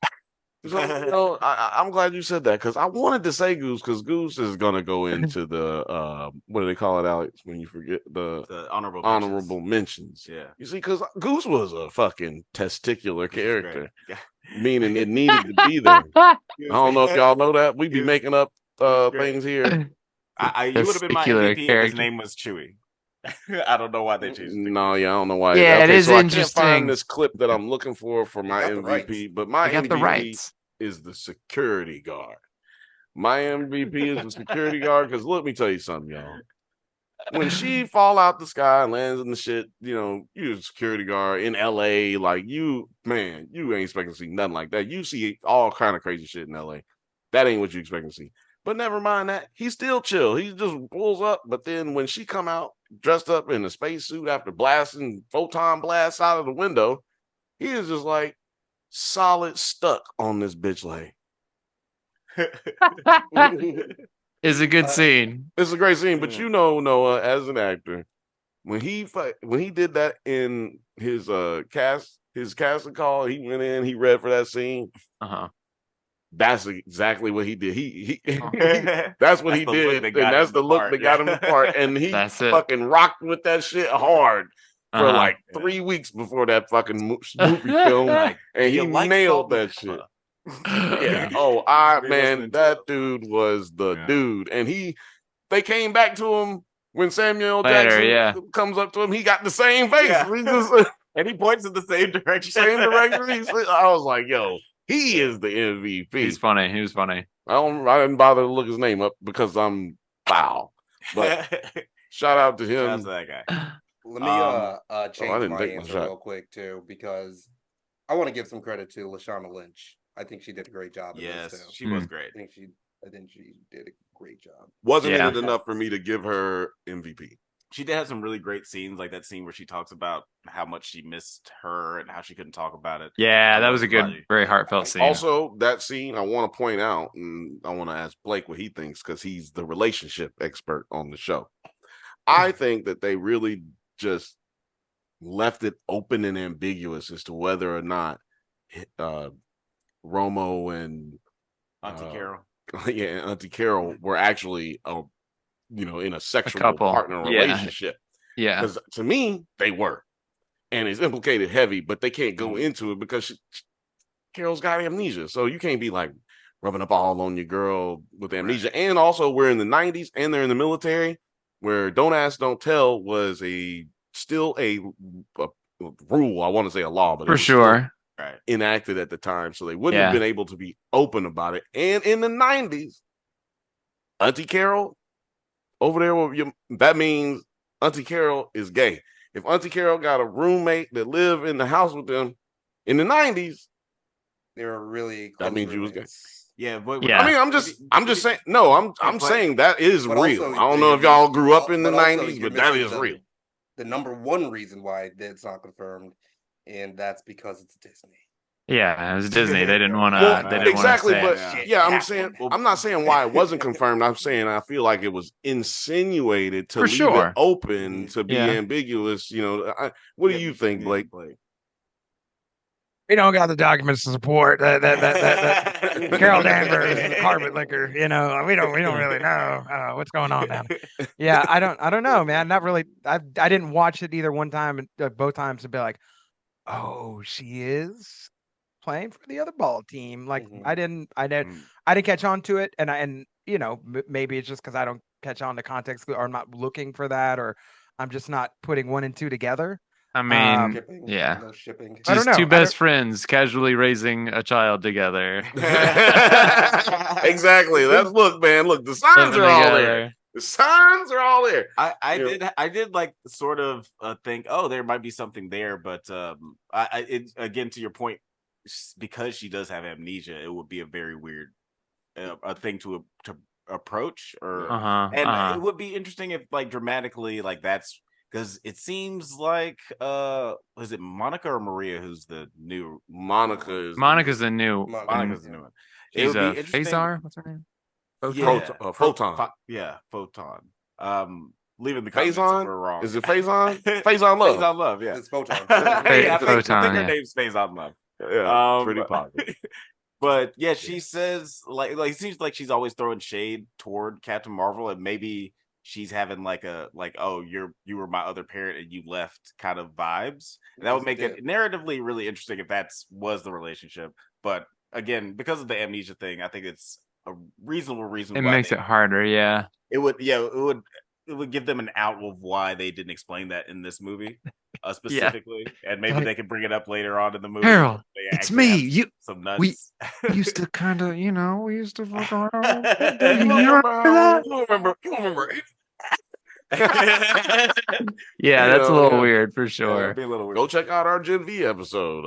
So, I'm glad you said that because I wanted to say Goose because Goose is gonna go into the what do they call it, Alex? When you forget the honorable mentions. Yeah, you see, because Goose was a fucking testicular character, meaning it needed to be there. I don't know if y'all know that. We be making up things here. You would have been my MVP if his name was Chewie. I don't know why they changed it. No, yeah, I don't know why. Yeah, okay, it is so interesting. I can't find this clip that I'm looking for my MVP, but my MVP is the security guard. My MVP is the security guard because let me tell you something, y'all. When she fall out the sky and lands in the shit, you're a security guard in LA, like you ain't expecting to see nothing like that. You see all kind of crazy shit in LA. That ain't what you expect to see. But never mind that. He's still chill. He just pulls up. But then when she come out dressed up in a spacesuit after blasting photon blasts out of the window, he is just like solid stuck on this bitch like. It's a good scene. It's a great scene. But Noah, as an actor, when he did that in his casting call, he went in, he read for that scene. That's exactly what he did. He that's what he did, and that's the look that got him the part. And he fucking rocked with that shit hard for like 3 weeks before that fucking movie film, and he nailed that shit. Yeah. Oh, man, that dude was the dude, and they came back to him when Samuel Jackson comes up to him. He got the same face. And he points in the same direction. I was like, yo. He is the MVP. He's funny. He was funny. I didn't bother to look his name up because I'm foul. But shout out to him. That's that guy. Let me change my answer real quick too, because I want to give some credit to Lashana Lynch. I think she did a great job. Yes, she was great. I think she did a great job. Wasn't it enough for me to give her MVP? She did have some really great scenes, like that scene where she talks about how much she missed her and how she couldn't talk about it. Yeah, that was a good, very heartfelt scene. Also, that scene I want to point out, and I want to ask Blake what he thinks because he's the relationship expert on the show. I think that they really just left it open and ambiguous as to whether or not Romo and Auntie Carol, Auntie Carol were actually in a sexual partner relationship. Yeah. Because to me, they were. And it's implicated heavy, but they can't go into it because Carol's got amnesia. So you can't be like rubbing up all on your girl with amnesia. Right. And also, we're in the 90s and they're in the military where Don't Ask, Don't Tell was still a rule. I want to say a law, but for sure. Enacted at the time. So they wouldn't have been able to be open about it. And in the 90s, Auntie Carol, over there, that means Auntie Carol is gay. If Auntie Carol got a roommate that lived in the house with them in the 90s, they were really that means you was gay. Yeah, but I mean, I'm just saying. No, I'm saying that is real. I don't know if y'all grew up in the 90s, but that is real. The number one reason why it's not confirmed, and that's because it's Disney. Yeah, it was Disney. They didn't want to. Exactly, but I'm saying I'm not saying why it wasn't confirmed. I'm saying I feel like it was insinuated to leave it open to be ambiguous. What do you think, Blake? We don't got the documents to support that Carol Danvers and the carpet liquor. We don't really know what's going on now. Yeah, I don't know, man. Not really. I didn't watch it either one time, both times to be like, oh, she is playing for the other ball team. Like I didn't catch on to it, and maybe it's just because I don't catch on to context or I'm not looking for that, or I'm just not putting one and two together. I mean, no shipping. Just I don't know. Two best friends casually raising a child together. Exactly. Look, the signs are all there. The signs are all there. I did like sort of think, oh, there might be something there, but again, to your point, because she does have amnesia, it would be a very weird a thing to approach, or it would be interesting if like dramatically like that's because it seems like was it Monica or Maria who's the new Monica's the new Monica's the new one. She's It would be interesting. Phasar. What's her name? Photon. Photon. Leaving the comments if Phazon? we're wrong. Is it Phazon? Phazon Love. Phazon Love, yeah. It's Photon. I think Photon, her name's Phazon Love. Yeah, pretty popular. But yeah, she says like it seems like she's always throwing shade toward Captain Marvel, and maybe she's having like a oh you were my other parent and you left kind of vibes. And that would make it narratively really interesting if that was the relationship. But again, because of the amnesia thing, I think it's a reasonable reason. It makes it harder, yeah. It would give them an out of why they didn't explain that in this movie specifically, and maybe they can bring it up later on in the movie. Harold, it's me. Some nuts. We used to kind of, we used to fuck around. You remember? Yeah, that's a little weird for sure. It'd be a little weird. Go check out our Gen V episode.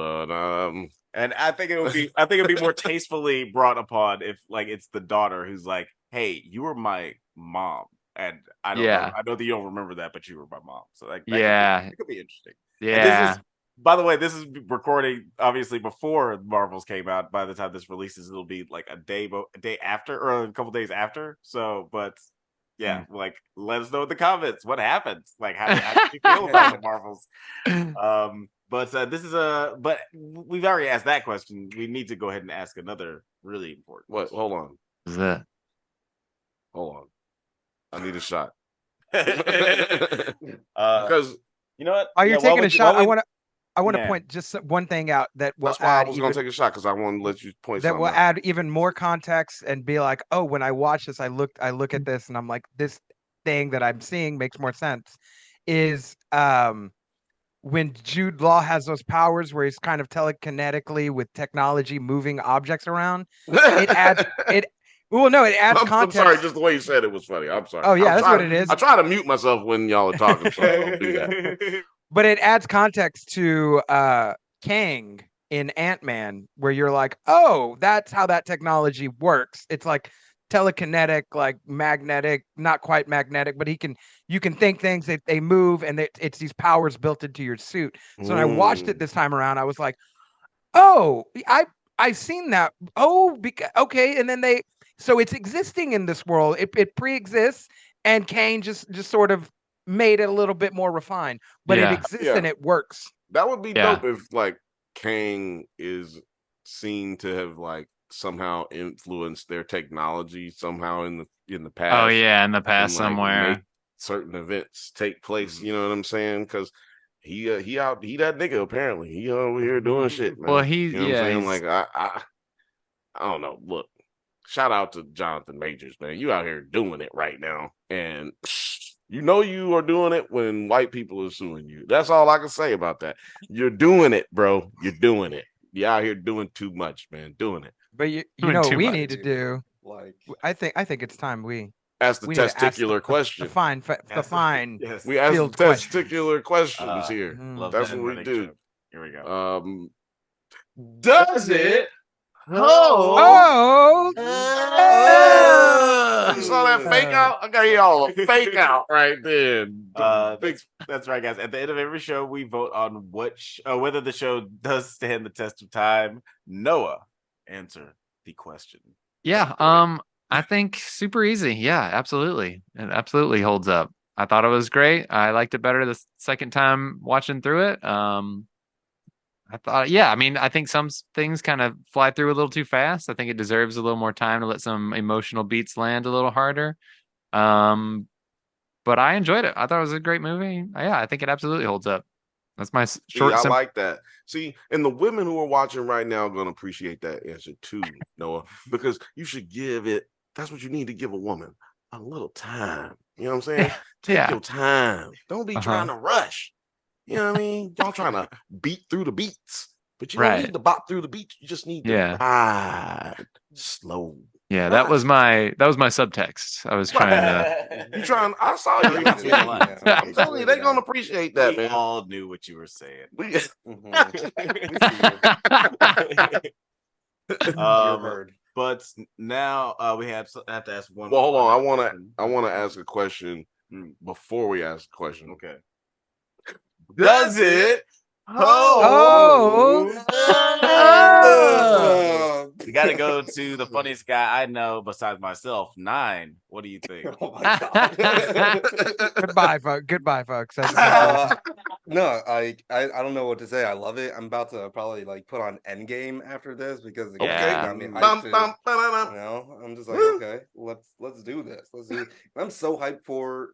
And I think it'd be more tastefully brought upon if like it's the daughter who's like, "Hey, you were my mom." And I don't know. I know that you don't remember that, but you were my mom. So like, it could be interesting. Yeah. By the way, this is recording obviously before Marvels came out. By the time this releases, it'll be like a day after or a couple days after. So, but yeah, like let us know in the comments what happens. Like, how do you feel about the Marvels? But this is but we've already asked that question. We need to go ahead and ask another really important. What? Hold on. Is that? Hold on. I need a shot. Because you know what? You're taking a shot. I want to point just one thing out that will that's why I was going to take a shot because I want to let you point that will out. add even more context and be like, oh, when I watch this, I look at this and I'm like, this thing that I'm seeing makes more sense. Is when Jude Law has those powers where he's kind of telekinetically with technology moving objects around, it adds it. Well, no, it adds context. I'm sorry, just the way you said it was funny. I'm sorry. Oh yeah, that's what it is. I try to mute myself when y'all are talking, so I don't do that. But it adds context to Kang in Ant-Man, where you're like, oh, that's how that technology works. It's like telekinetic, like magnetic, not quite magnetic, but you can think things, they move, and it's these powers built into your suit. So when I watched it this time around, I was like, oh, I've seen that. Oh, okay, and then so it's existing in this world. It pre-exists, and Kane just sort of made it a little bit more refined, but it exists and it works. That would be dope if like Kang is seen to have like somehow influenced their technology somehow in the past. Oh yeah, in the past and, like, somewhere. make certain events take place. You know what I'm saying? Because he that nigga apparently. He over here doing shit, man. Well, you know what I'm saying? Like I don't know. Look, shout out to Jonathan Majors, man. You out here doing it right now, and you know you are doing it when white people are suing you. That's all I can say about that. You're doing it, bro. You're doing it. You're out here doing too much, man. Doing it. But you know what we need to do? Like, I think it's time we ask the testicular question. The fine. Yes. We ask the testicular questions here. That's what we do. Here we go. Does it? You saw that fake out? I got y'all a fake out right there. That's right, guys. At the end of every show, we vote on whether the show does stand the test of time. Noah, answer the question. Yeah, I think super easy. Yeah, absolutely. It absolutely holds up. I thought it was great. I liked it better the second time watching through it. I thought, I think some things kind of fly through a little too fast. I think it deserves a little more time to let some emotional beats land a little harder. But I enjoyed it. I thought it was a great movie. Yeah, I think it absolutely holds up. That's my short. I like that. See, and the women who are watching right now are going to appreciate that answer too, Noah, because you should give it. That's what you need to give a woman, a little time. You know what I'm saying? Take your time. Don't be trying to rush. You know what I mean? Y'all trying to beat through the beats, but you don't need to bop through the beats. You just need to ride slow. Yeah, that was my subtext. I was trying to. You trying? I saw you. Yeah, I'm telling you, they're gonna appreciate that, We man. all knew what you were saying. Your bird. But now we have to ask one. Well, hold on. question. I want to ask a question before we ask a question. Okay. Does it? Oh. You got to go to the funniest guy I know besides myself. 9. What do you think? Oh my god. Goodbye, folks. No, I don't know what to say. I love it. I'm about to probably like put on Endgame after this because the game got me hyped. I'm just like, okay, let's do this. I'm so hyped for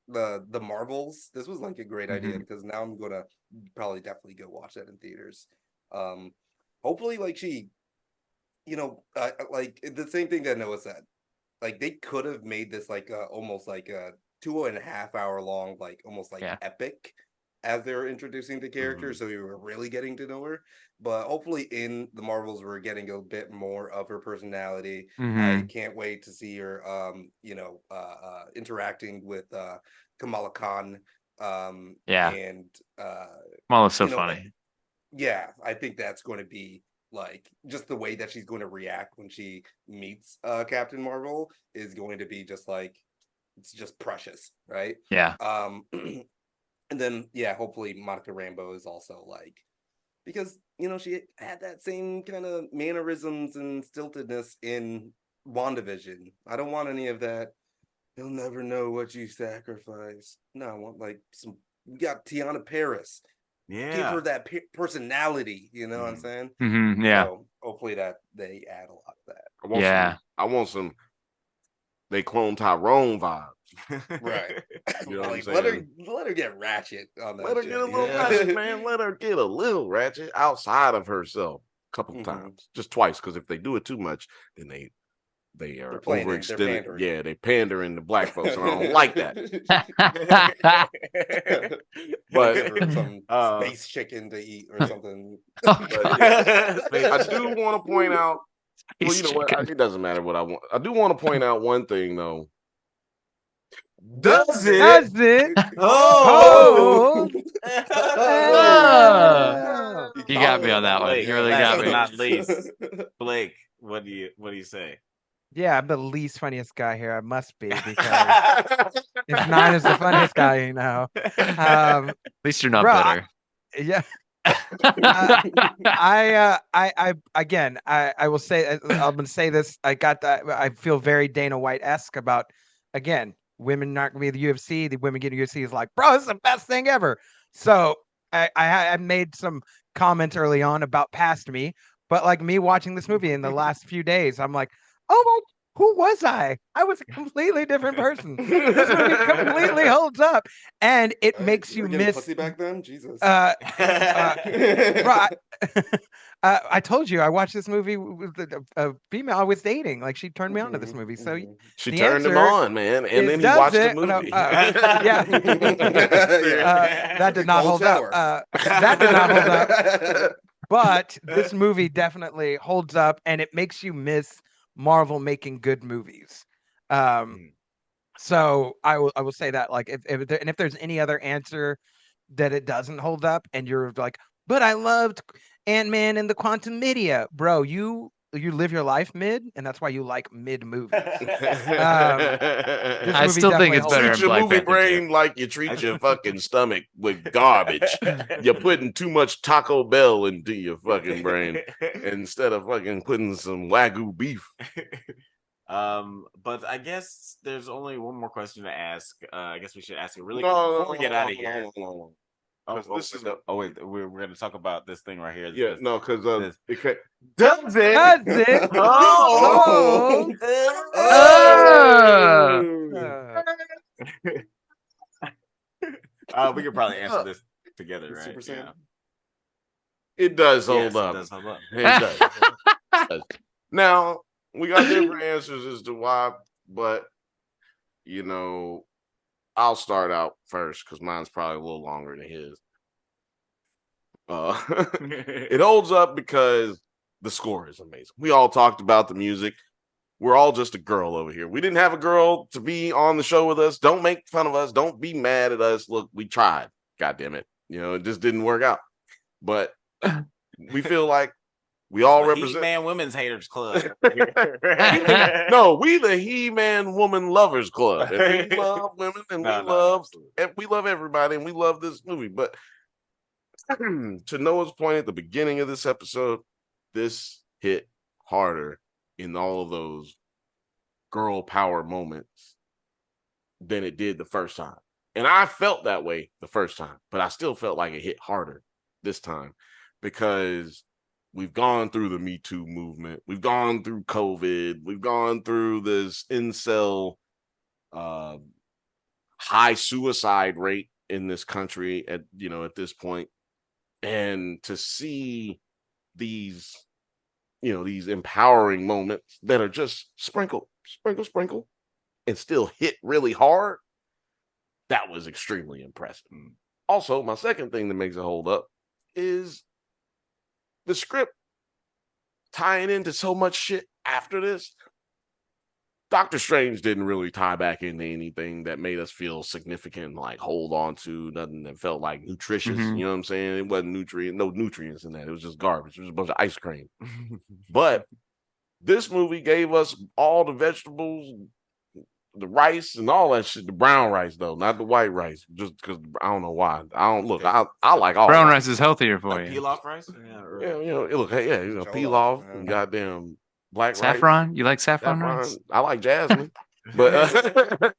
the Marvels. This was like a great idea because now I'm gonna probably definitely go watch that in theaters. Hopefully, like she, like the same thing that Noah said. Like they could have made this like almost like a 2.5 hour long, like almost like epic as they were introducing the character, so we were really getting to know her. But hopefully in the Marvels we're getting a bit more of her personality. I can't wait to see her interacting with Kamala Khan. And Kamala's so funny. Yeah, I think that's going to be like just the way that she's going to react when she meets Captain Marvel is going to be just like it's just precious, right? Yeah. And then hopefully Monica Rambeau is also like because she had that same kind of mannerisms and stiltedness in WandaVision. I don't want any of that. You'll never know what you sacrifice. No, I want like some. We got Tiana Paris. Yeah, give her that personality. You know what I'm saying? Yeah. So hopefully that they add a lot of that. I want some. They clone Tyrone vibes. Right. You know like, what I'm saying? let her get ratchet on that. Let her get a little ratchet, man. Let her get a little ratchet outside of herself a couple times, just twice. Because if they do it too much, then they are overextended. Yeah, they pandering to black folks, and I don't like that. But give her some space chicken to eat or something. I do want to point out. Well, you know what? It doesn't matter what I want. I do want to point out one thing, though. Does it? Oh! You got me on that one. You really got me. Not least, Blake. What do you say? Yeah, I'm the least funniest guy here. I must be because if 9 is the funniest guy, At least you're not bitter. I will say I'm gonna say this. I feel very Dana White-esque about again, women not gonna be the UFC. The women getting UFC is like, bro, this is the best thing ever. So I made some comments early on about Past Me, but like me watching this movie in the last few days, I'm like, oh my, who was I? I was a completely different person. This movie completely holds up, and it makes you miss pussy back then. Jesus. I told you I watched this movie with a female I was dating. Like she turned me on to this movie. So she turned him on, man, and then he watched the movie. That did not hold up. That did not hold up. But this movie definitely holds up, and it makes you miss Marvel making good movies. So I will say that like if there's any other answer that it doesn't hold up and you're like, but I loved Ant-Man and the Quantum Media, bro, you live your life mid, and that's why you like mid movies. I still think it's better. Treat your movie brain like you treat your fucking stomach with garbage. You're putting too much Taco Bell into your fucking brain instead of fucking putting some Wagyu beef. But I guess there's only one more question to ask. I guess we should ask it really quick before we get out of here. Wait, we're going to talk about this thing right here. Yeah, no, because does it? Does it? We could probably answer this together, right? Yeah. It does hold up. It does hold up. It does. Now, we got different answers as to why, but I'll start out first because mine's probably a little longer than his. It holds up because the score is amazing. We all talked about the music. we're all just a girl over here. We didn't have a girl to be on the show with us. Don't make fun of us. Don't be mad at us. Look, we tried. God damn it. It just didn't work out. But we feel like we all represent He-Man Women's Haters Club. No, we the He-Man Woman Lovers Club. And we love women and we love everybody and we love this movie. But to Noah's point at the beginning of this episode, this hit harder in all of those girl power moments than it did the first time. And I felt that way the first time, but I still felt like it hit harder this time because we've gone through the Me Too movement. We've gone through COVID. We've gone through this incel high suicide rate in this country at this point. And to see these empowering moments that are just sprinkle, and still hit really hard, that was extremely impressive. Also, my second thing that makes it hold up is the script tying into so much shit after this. Doctor Strange didn't really tie back into anything that made us feel significant, like hold on to, nothing that felt like nutritious. Mhm. You know what I'm saying? It wasn't no nutrients in that. It was just garbage. It was a bunch of ice cream. But this movie gave us all the vegetables, the rice, and all that shit. The brown rice, though, not the white rice. Just because I don't know why. I don't look. I like all Brown rice is healthier for Like you. peel off rice? Peel off and goddamn black Saffron? rice. You like saffron rice? I like jasmine, but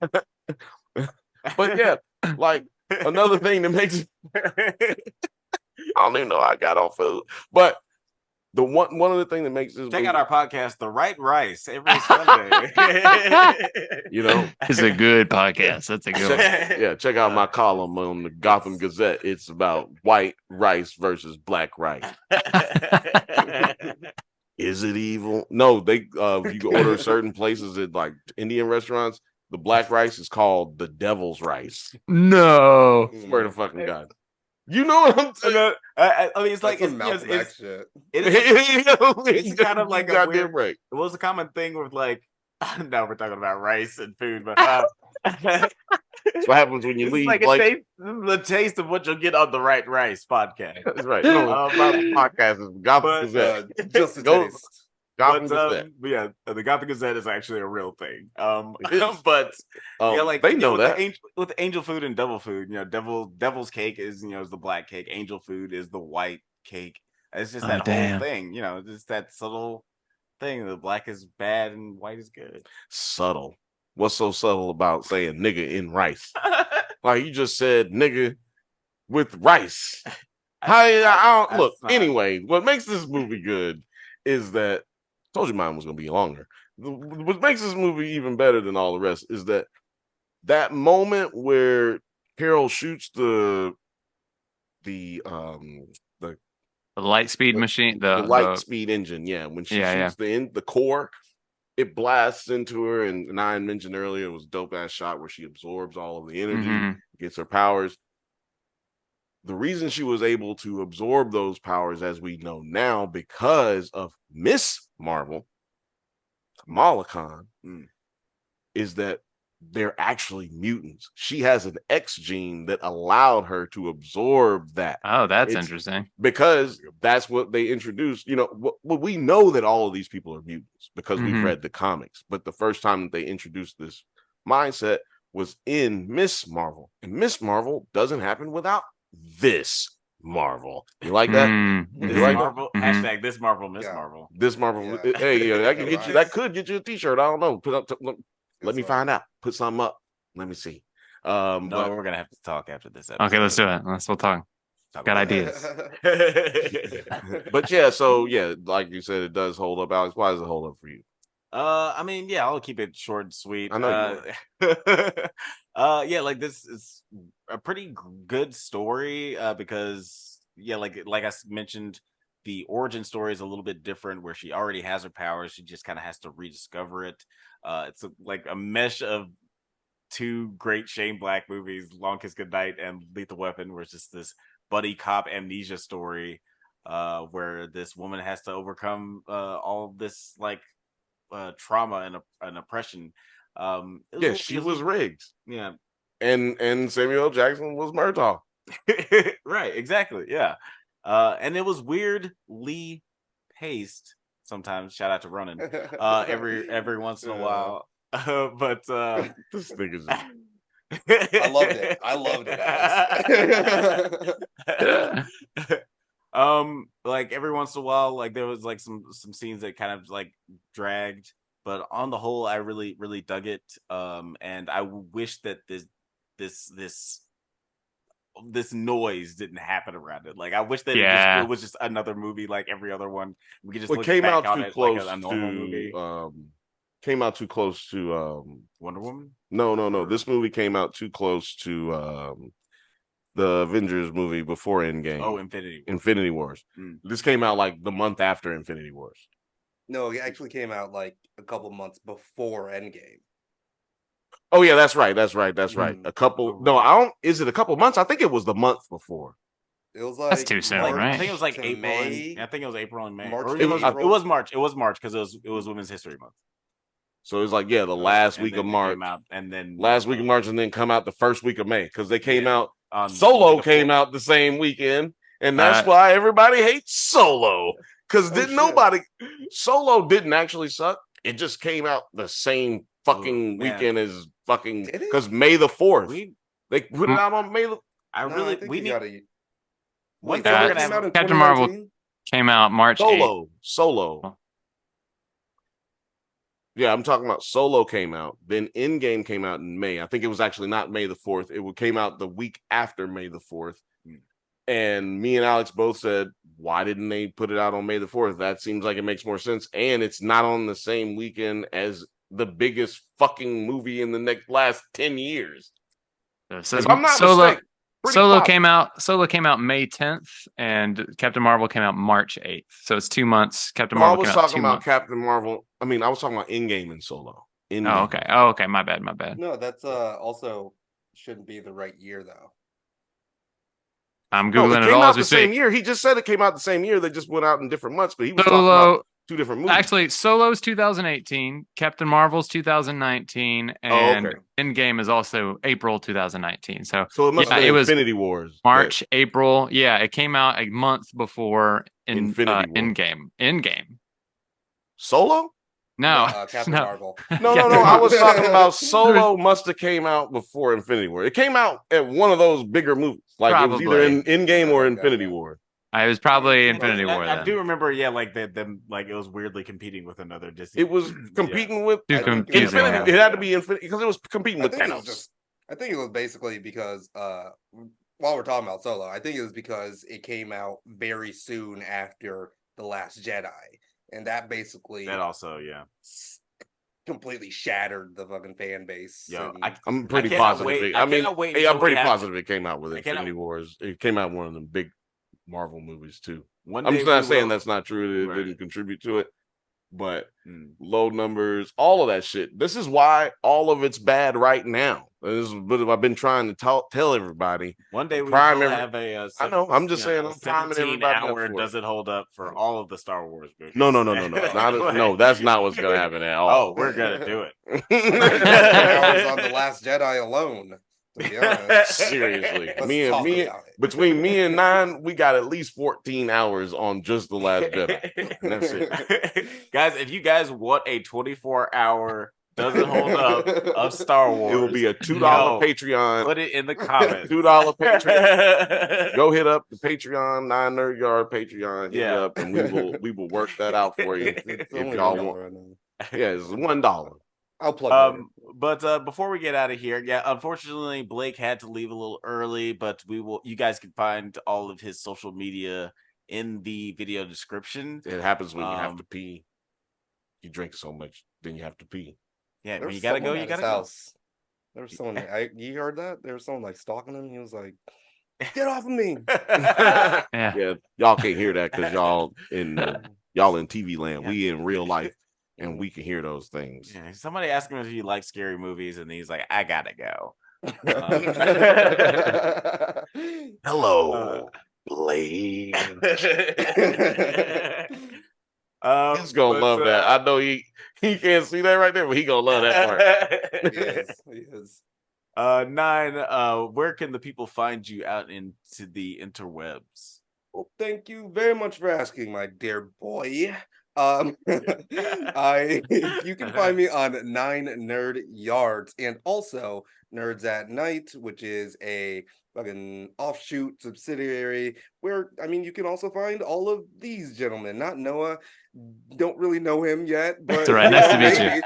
but yeah, like another thing that makes I don't even know how I got on food, but the one of the things that makes this Check movie, out our podcast, The Right Rice, every Sunday. It's a good podcast. That's a good one. check out my column on the Gotham Gazette. It's about white rice versus black rice. Is it evil? No, they if you order certain places at like Indian restaurants, the black rice is called the devil's rice. No. Swear to fucking God. You know what I'm saying? I mean, it's like That's it's, some Malcolm X it's, shit. it's kind of like a goddamn weird. right. It was a common thing with like. Now we're talking about rice and food, but That's what happens when you it's leave. like the taste of what you'll get on the Right Rice podcast. That's right. No, my podcast is Gotham Gazette. Just a Go taste. Gotham Gazette. But yeah, the Gotham Gazette is actually a real thing. It is. But yeah, like they know with that with angel food and devil food, devil's cake is is the black cake. Angel food is the white cake. It's just that whole thing. Just that subtle thing. The black is bad and white is good. subtle. What's so subtle about saying nigga in rice? Like you just said nigga with rice. I don't look. Anyway, what makes this movie good is that I told you mine was gonna be longer. What makes this movie even better than all the rest is that moment where Carol shoots the light speed machine, the light speed engine. Yeah, when she shoots the core, it blasts into her. And I mentioned earlier, it was a dope ass shot where she absorbs all of the energy, gets her powers. The reason she was able to absorb those powers, as we know now, because of Miss Marvel, Kamala Khan, is that they're actually mutants. She has an X gene that allowed her to absorb that. Oh, that's interesting. Because that's what they introduced. We know that all of these people are mutants because we've read the comics. But the first time that they introduced this mindset was in Miss Marvel. And Miss Marvel doesn't happen without this Marvel. You like that? This Marvel, hashtag this Marvel, Miss Marvel. This Marvel. Yeah. Hey, that could get you a t-shirt. I don't know. Let me find out. Put something up. Let me see. No, we're gonna have to talk after this episode. Okay, let's do it. We'll talk. Got ideas. But yeah, so yeah, like you said, it does hold up. Alex, why does it hold up for you? I mean, yeah, I'll keep it short and sweet. I know yeah, like this is a pretty good story because like I mentioned, the origin story is a little bit different where she already has her powers. She just kind of has to rediscover it. It's like a mesh of two great Shane Black movies, Long Kiss Goodnight and Lethal Weapon, where it's just this buddy cop amnesia story where this woman has to overcome all this like trauma and oppression. She was Riggs. Yeah, and Samuel L. Jackson was Murtaugh. Right, exactly. Yeah, and it was weirdly paced sometimes. Shout out to Ronan. Every once in a while, but this nigga's. I loved it. I loved it. Like every once in a while, like there was like some scenes that kind of like dragged, but on the whole, I really dug it. And I wish that this noise didn't happen around it. Like I wish that it was just another movie like every other one. We could just look came back out on too it close like a normal movie. Came out too close to Wonder Woman. No. This movie came out too close to the Avengers movie before Endgame. Oh, Infinity Wars. This came out like the month after Infinity Wars. No, it actually came out like a couple months before Endgame. Oh yeah, that's right. A couple. No, I don't. Is it a couple months? I think it was the month before. It was like That's too soon, March right? I think it was like to April. May. I think it was April and May. March Or to it was April. March. It was March because it was Women's History Month. So it was like the last And week then of it March, came out, and then last week of March, and then come out the first week of May because they came out. Solo Solo came out the same weekend, and that's why everybody hates Solo because Solo didn't actually suck. It just came out the same fucking weekend as fucking because May the 4th. They put it out on May the. Captain Marvel came out March 8th. Solo. Yeah, I'm talking about Solo came out. Then Endgame came out in May. I think it was actually not May the 4th. It came out the week after May the 4th. And me and Alex both said, why didn't they put it out on May the 4th? That seems like it makes more sense. And it's not on the same weekend as the biggest fucking movie in the last 10 years. So if I'm not mistaken. Solo came out May 10th, and Captain Marvel came out March 8th. So it's 2 months. Captain Marvel. I was talking about Captain Marvel. I mean, I was talking about Endgame and Solo. Endgame. Oh, okay. My bad. No, that's also shouldn't be the right year though. I'm googling it it came all out as we the speak. same year. He just said it came out the same year. They just went out in different months, but he was Solo, talking about two different movies. Actually, Solo's 2018, Captain Marvel's 2019, and Endgame is also April 2019. So it must have been Infinity Wars. March, April. Yeah, it came out a month before Infinity War. Endgame. Solo? No, Captain Marvel. No. I was talking about Solo. Must have came out before Infinity War. It came out at one of those bigger movies, like it was either in Endgame or Infinity War. It was probably Infinity War. I do remember, like them, like it was weirdly competing with another Disney. It was competing with Infinity. It had to be Infinity because it was competing with Thanos. I think it was basically because while we're talking about Solo, I think it was because it came out very soon after The Last Jedi. And that basically completely shattered the fucking fan base. Yo, I'm pretty positive. I'm pretty positive it came out with Infinity Wars. It came out one of them big Marvel movies too. I'm not saying that's not true. It didn't contribute to it, but low numbers, all of that shit. This is why all of it's bad right now. This is what I've been trying to tell everybody. One day we will have a. I know. I'm just saying. I'm priming everybody hour does it hold up for all of the Star Wars movies? No. No, that's not what's gonna happen at all. Oh, we're gonna do it. Hours on The Last Jedi alone. To be honest. Seriously, between me and 9, we got at least 14 hours on just The Last Jedi. And that's it, guys. If you guys want a 24-hour doesn't hold up of Star Wars, it will be a $2 Patreon. Put it in the comments. $2 Patreon. Go hit up the Patreon, 9 Nerd Yard Patreon. Hit up, and we will work that out for you if y'all want. Right, it's $1. I'll plug it. But before we get out of here, unfortunately Blake had to leave a little early, but you guys can find all of his social media in the video description. It happens when you have to pee. You drink so much, then you have to pee. Yeah, when you gotta go, you gotta go. There was someone. You heard that? There was someone like stalking him. He was like, "Get off of me!" Yeah, y'all can't hear that because y'all in TV land. We in real life. And we can hear those things. Yeah, somebody asked him if he likes scary movies, and he's like, "I gotta go." Hello, Blade. He's gonna love that. I know he He can't see that right there, but he gonna love that part. He is. Nine, where can the people find you out into the interwebs? Well, thank you very much for asking, my dear boy. You can find me on 9 Nerd Yards and also Nerds at Night, which is a fucking offshoot subsidiary where you can also find all of these gentlemen. Not Noah, don't really know him yet, but That's all right. Nice to meet you.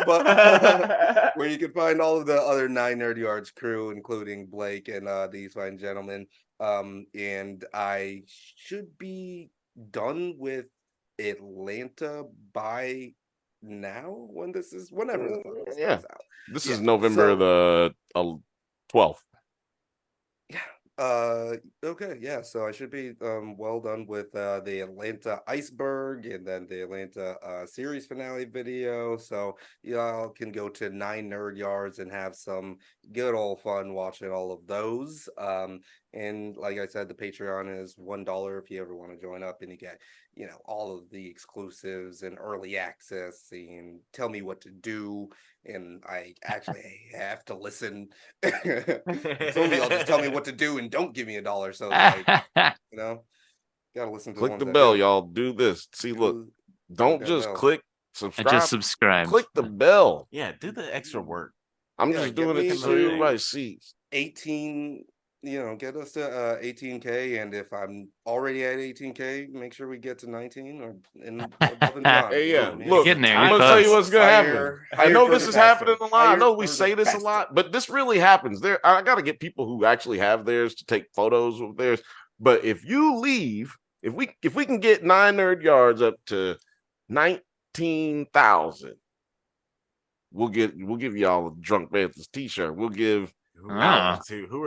But where you can find all of the other 9 Nerd Yards crew, including Blake and these fine gentlemen. And I should be done with Atlanta by now whenever this comes out. This is November the 12th. Okay, yeah, so I should be well done with the Atlanta Iceberg and then the Atlanta series finale video, so y'all can go to 9 Nerd Yards and have some good old fun watching all of those. And like I said, the Patreon is $1 if you ever want to join up, and you get all of the exclusives and early access and tell me what to do, and I actually have to listen. Some of y'all just tell me what to do and don't give me $1, so it's like gotta listen to click the bell, y'all. Do this. See, look, don't just click subscribe. Just subscribe. Click the bell. Yeah, do the extra work. I'm just doing it so everybody sees. 18, get us to 18K, and if I'm already at 18K, make sure we get to 19 or above and beyond. Hey, yeah, look, getting there. I'm gonna tell you what's gonna happen. I know this is happening a lot. I know we say this a lot, but this really happens. I gotta get people who actually have theirs to take photos of theirs. But if you leave, if we can get 9 Nerd Yards up to 19,000, we'll give y'all a Drunk Banthas t-shirt. We'll give. Who are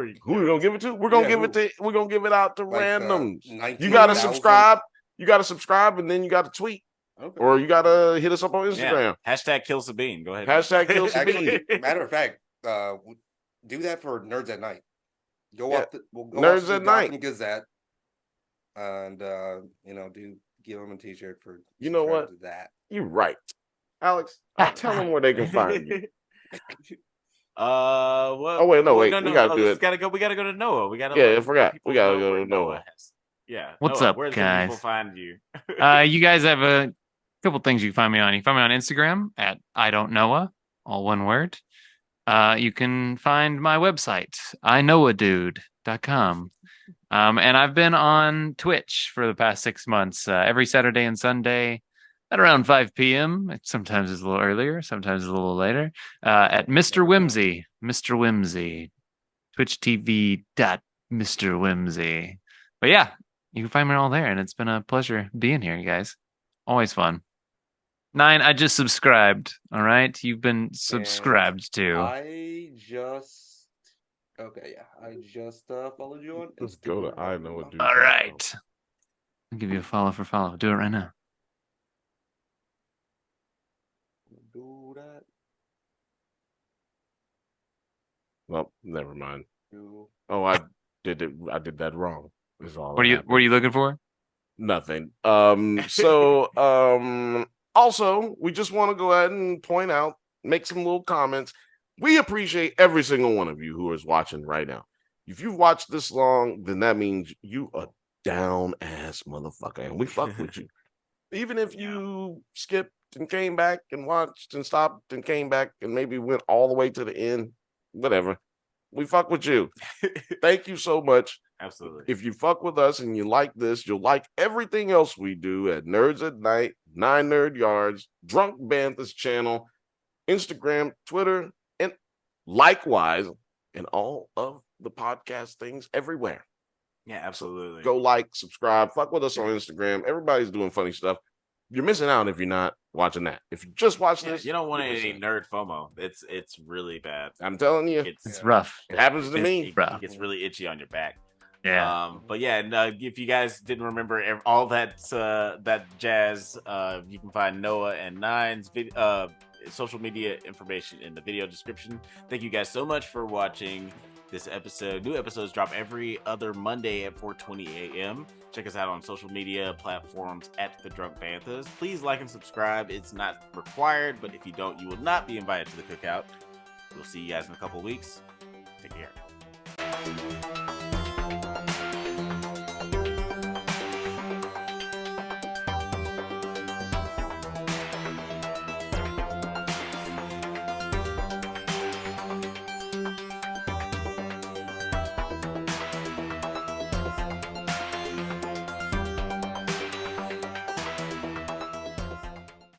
you? Who are we gonna give it to? We're gonna give it out to randoms. 19, you gotta subscribe. You gotta subscribe, and then you gotta tweet, or you gotta hit us up on Instagram. Hashtag Kill Sabine. Go ahead. Hashtag Kill Sabine. Matter of fact, do that for Nerds at Night. We'll go Nerds watch at Night and Gazette, and give them a t-shirt for. You know what? That you're right, Alex. Tell them where they can find you. Well, wait, we gotta do it. We gotta go to Noah. I forgot. We gotta go to Noah. Yeah. What's Noah, up, where guys? Can people find you? You guys have a couple things you can find me on. You can find me on Instagram at IDon'tKnowa, all one word. You can find my website, iknowadude.com. And I've been on Twitch for the past 6 months, every Saturday and Sunday at around 5 p.m. Sometimes it's a little earlier, sometimes it's a little later, at Mr. Whimsy, Twitch TV.Mr. Whimsy. But yeah, you can find me all there, and it's been a pleasure being here, you guys. Always fun. 9, I just subscribed, all right? You've been subscribed to. I just followed you on Instagram. Let's go to I Know a Dude. All right. I'll give you a follow for follow. Do it right now. Do that. Well, never mind. Oh, I did it. I did that wrong. Is all. What are you looking for? Nothing. Also, we just want to go ahead and point out, make some little comments. We appreciate every single one of you who is watching right now. If you've watched this long, then that means you a down ass motherfucker, and we fuck with you. Even if you skipped and came back and watched and stopped and came back and maybe went all the way to the end, whatever. We fuck with you. Thank you so much. Absolutely. If you fuck with us and you like this, you'll like everything else we do at Nerds at Night, 9 Nerd Yards, Drunk Banthas channel, Instagram, Twitter, and likewise, and all of the podcast things everywhere. Yeah, absolutely. Go like, subscribe, fuck with us on Instagram. Everybody's doing funny stuff. You're missing out if you're not watching that. If you just watch this, you don't want any nerd FOMO. It's really bad. I'm telling you, it's rough. It happens to me. It gets really itchy on your back. Yeah. But yeah, and if you guys didn't remember all that jazz, you can find Noah and Nine's social media information in the video description. Thank you guys so much for watching. this episode. New episodes drop every other Monday at 4:20 a.m. Check us out on social media platforms at The Drunk Banthas. Please like and subscribe. It's not required, but if you don't, you will not be invited to the cookout. We'll see you guys in a couple weeks. Take care.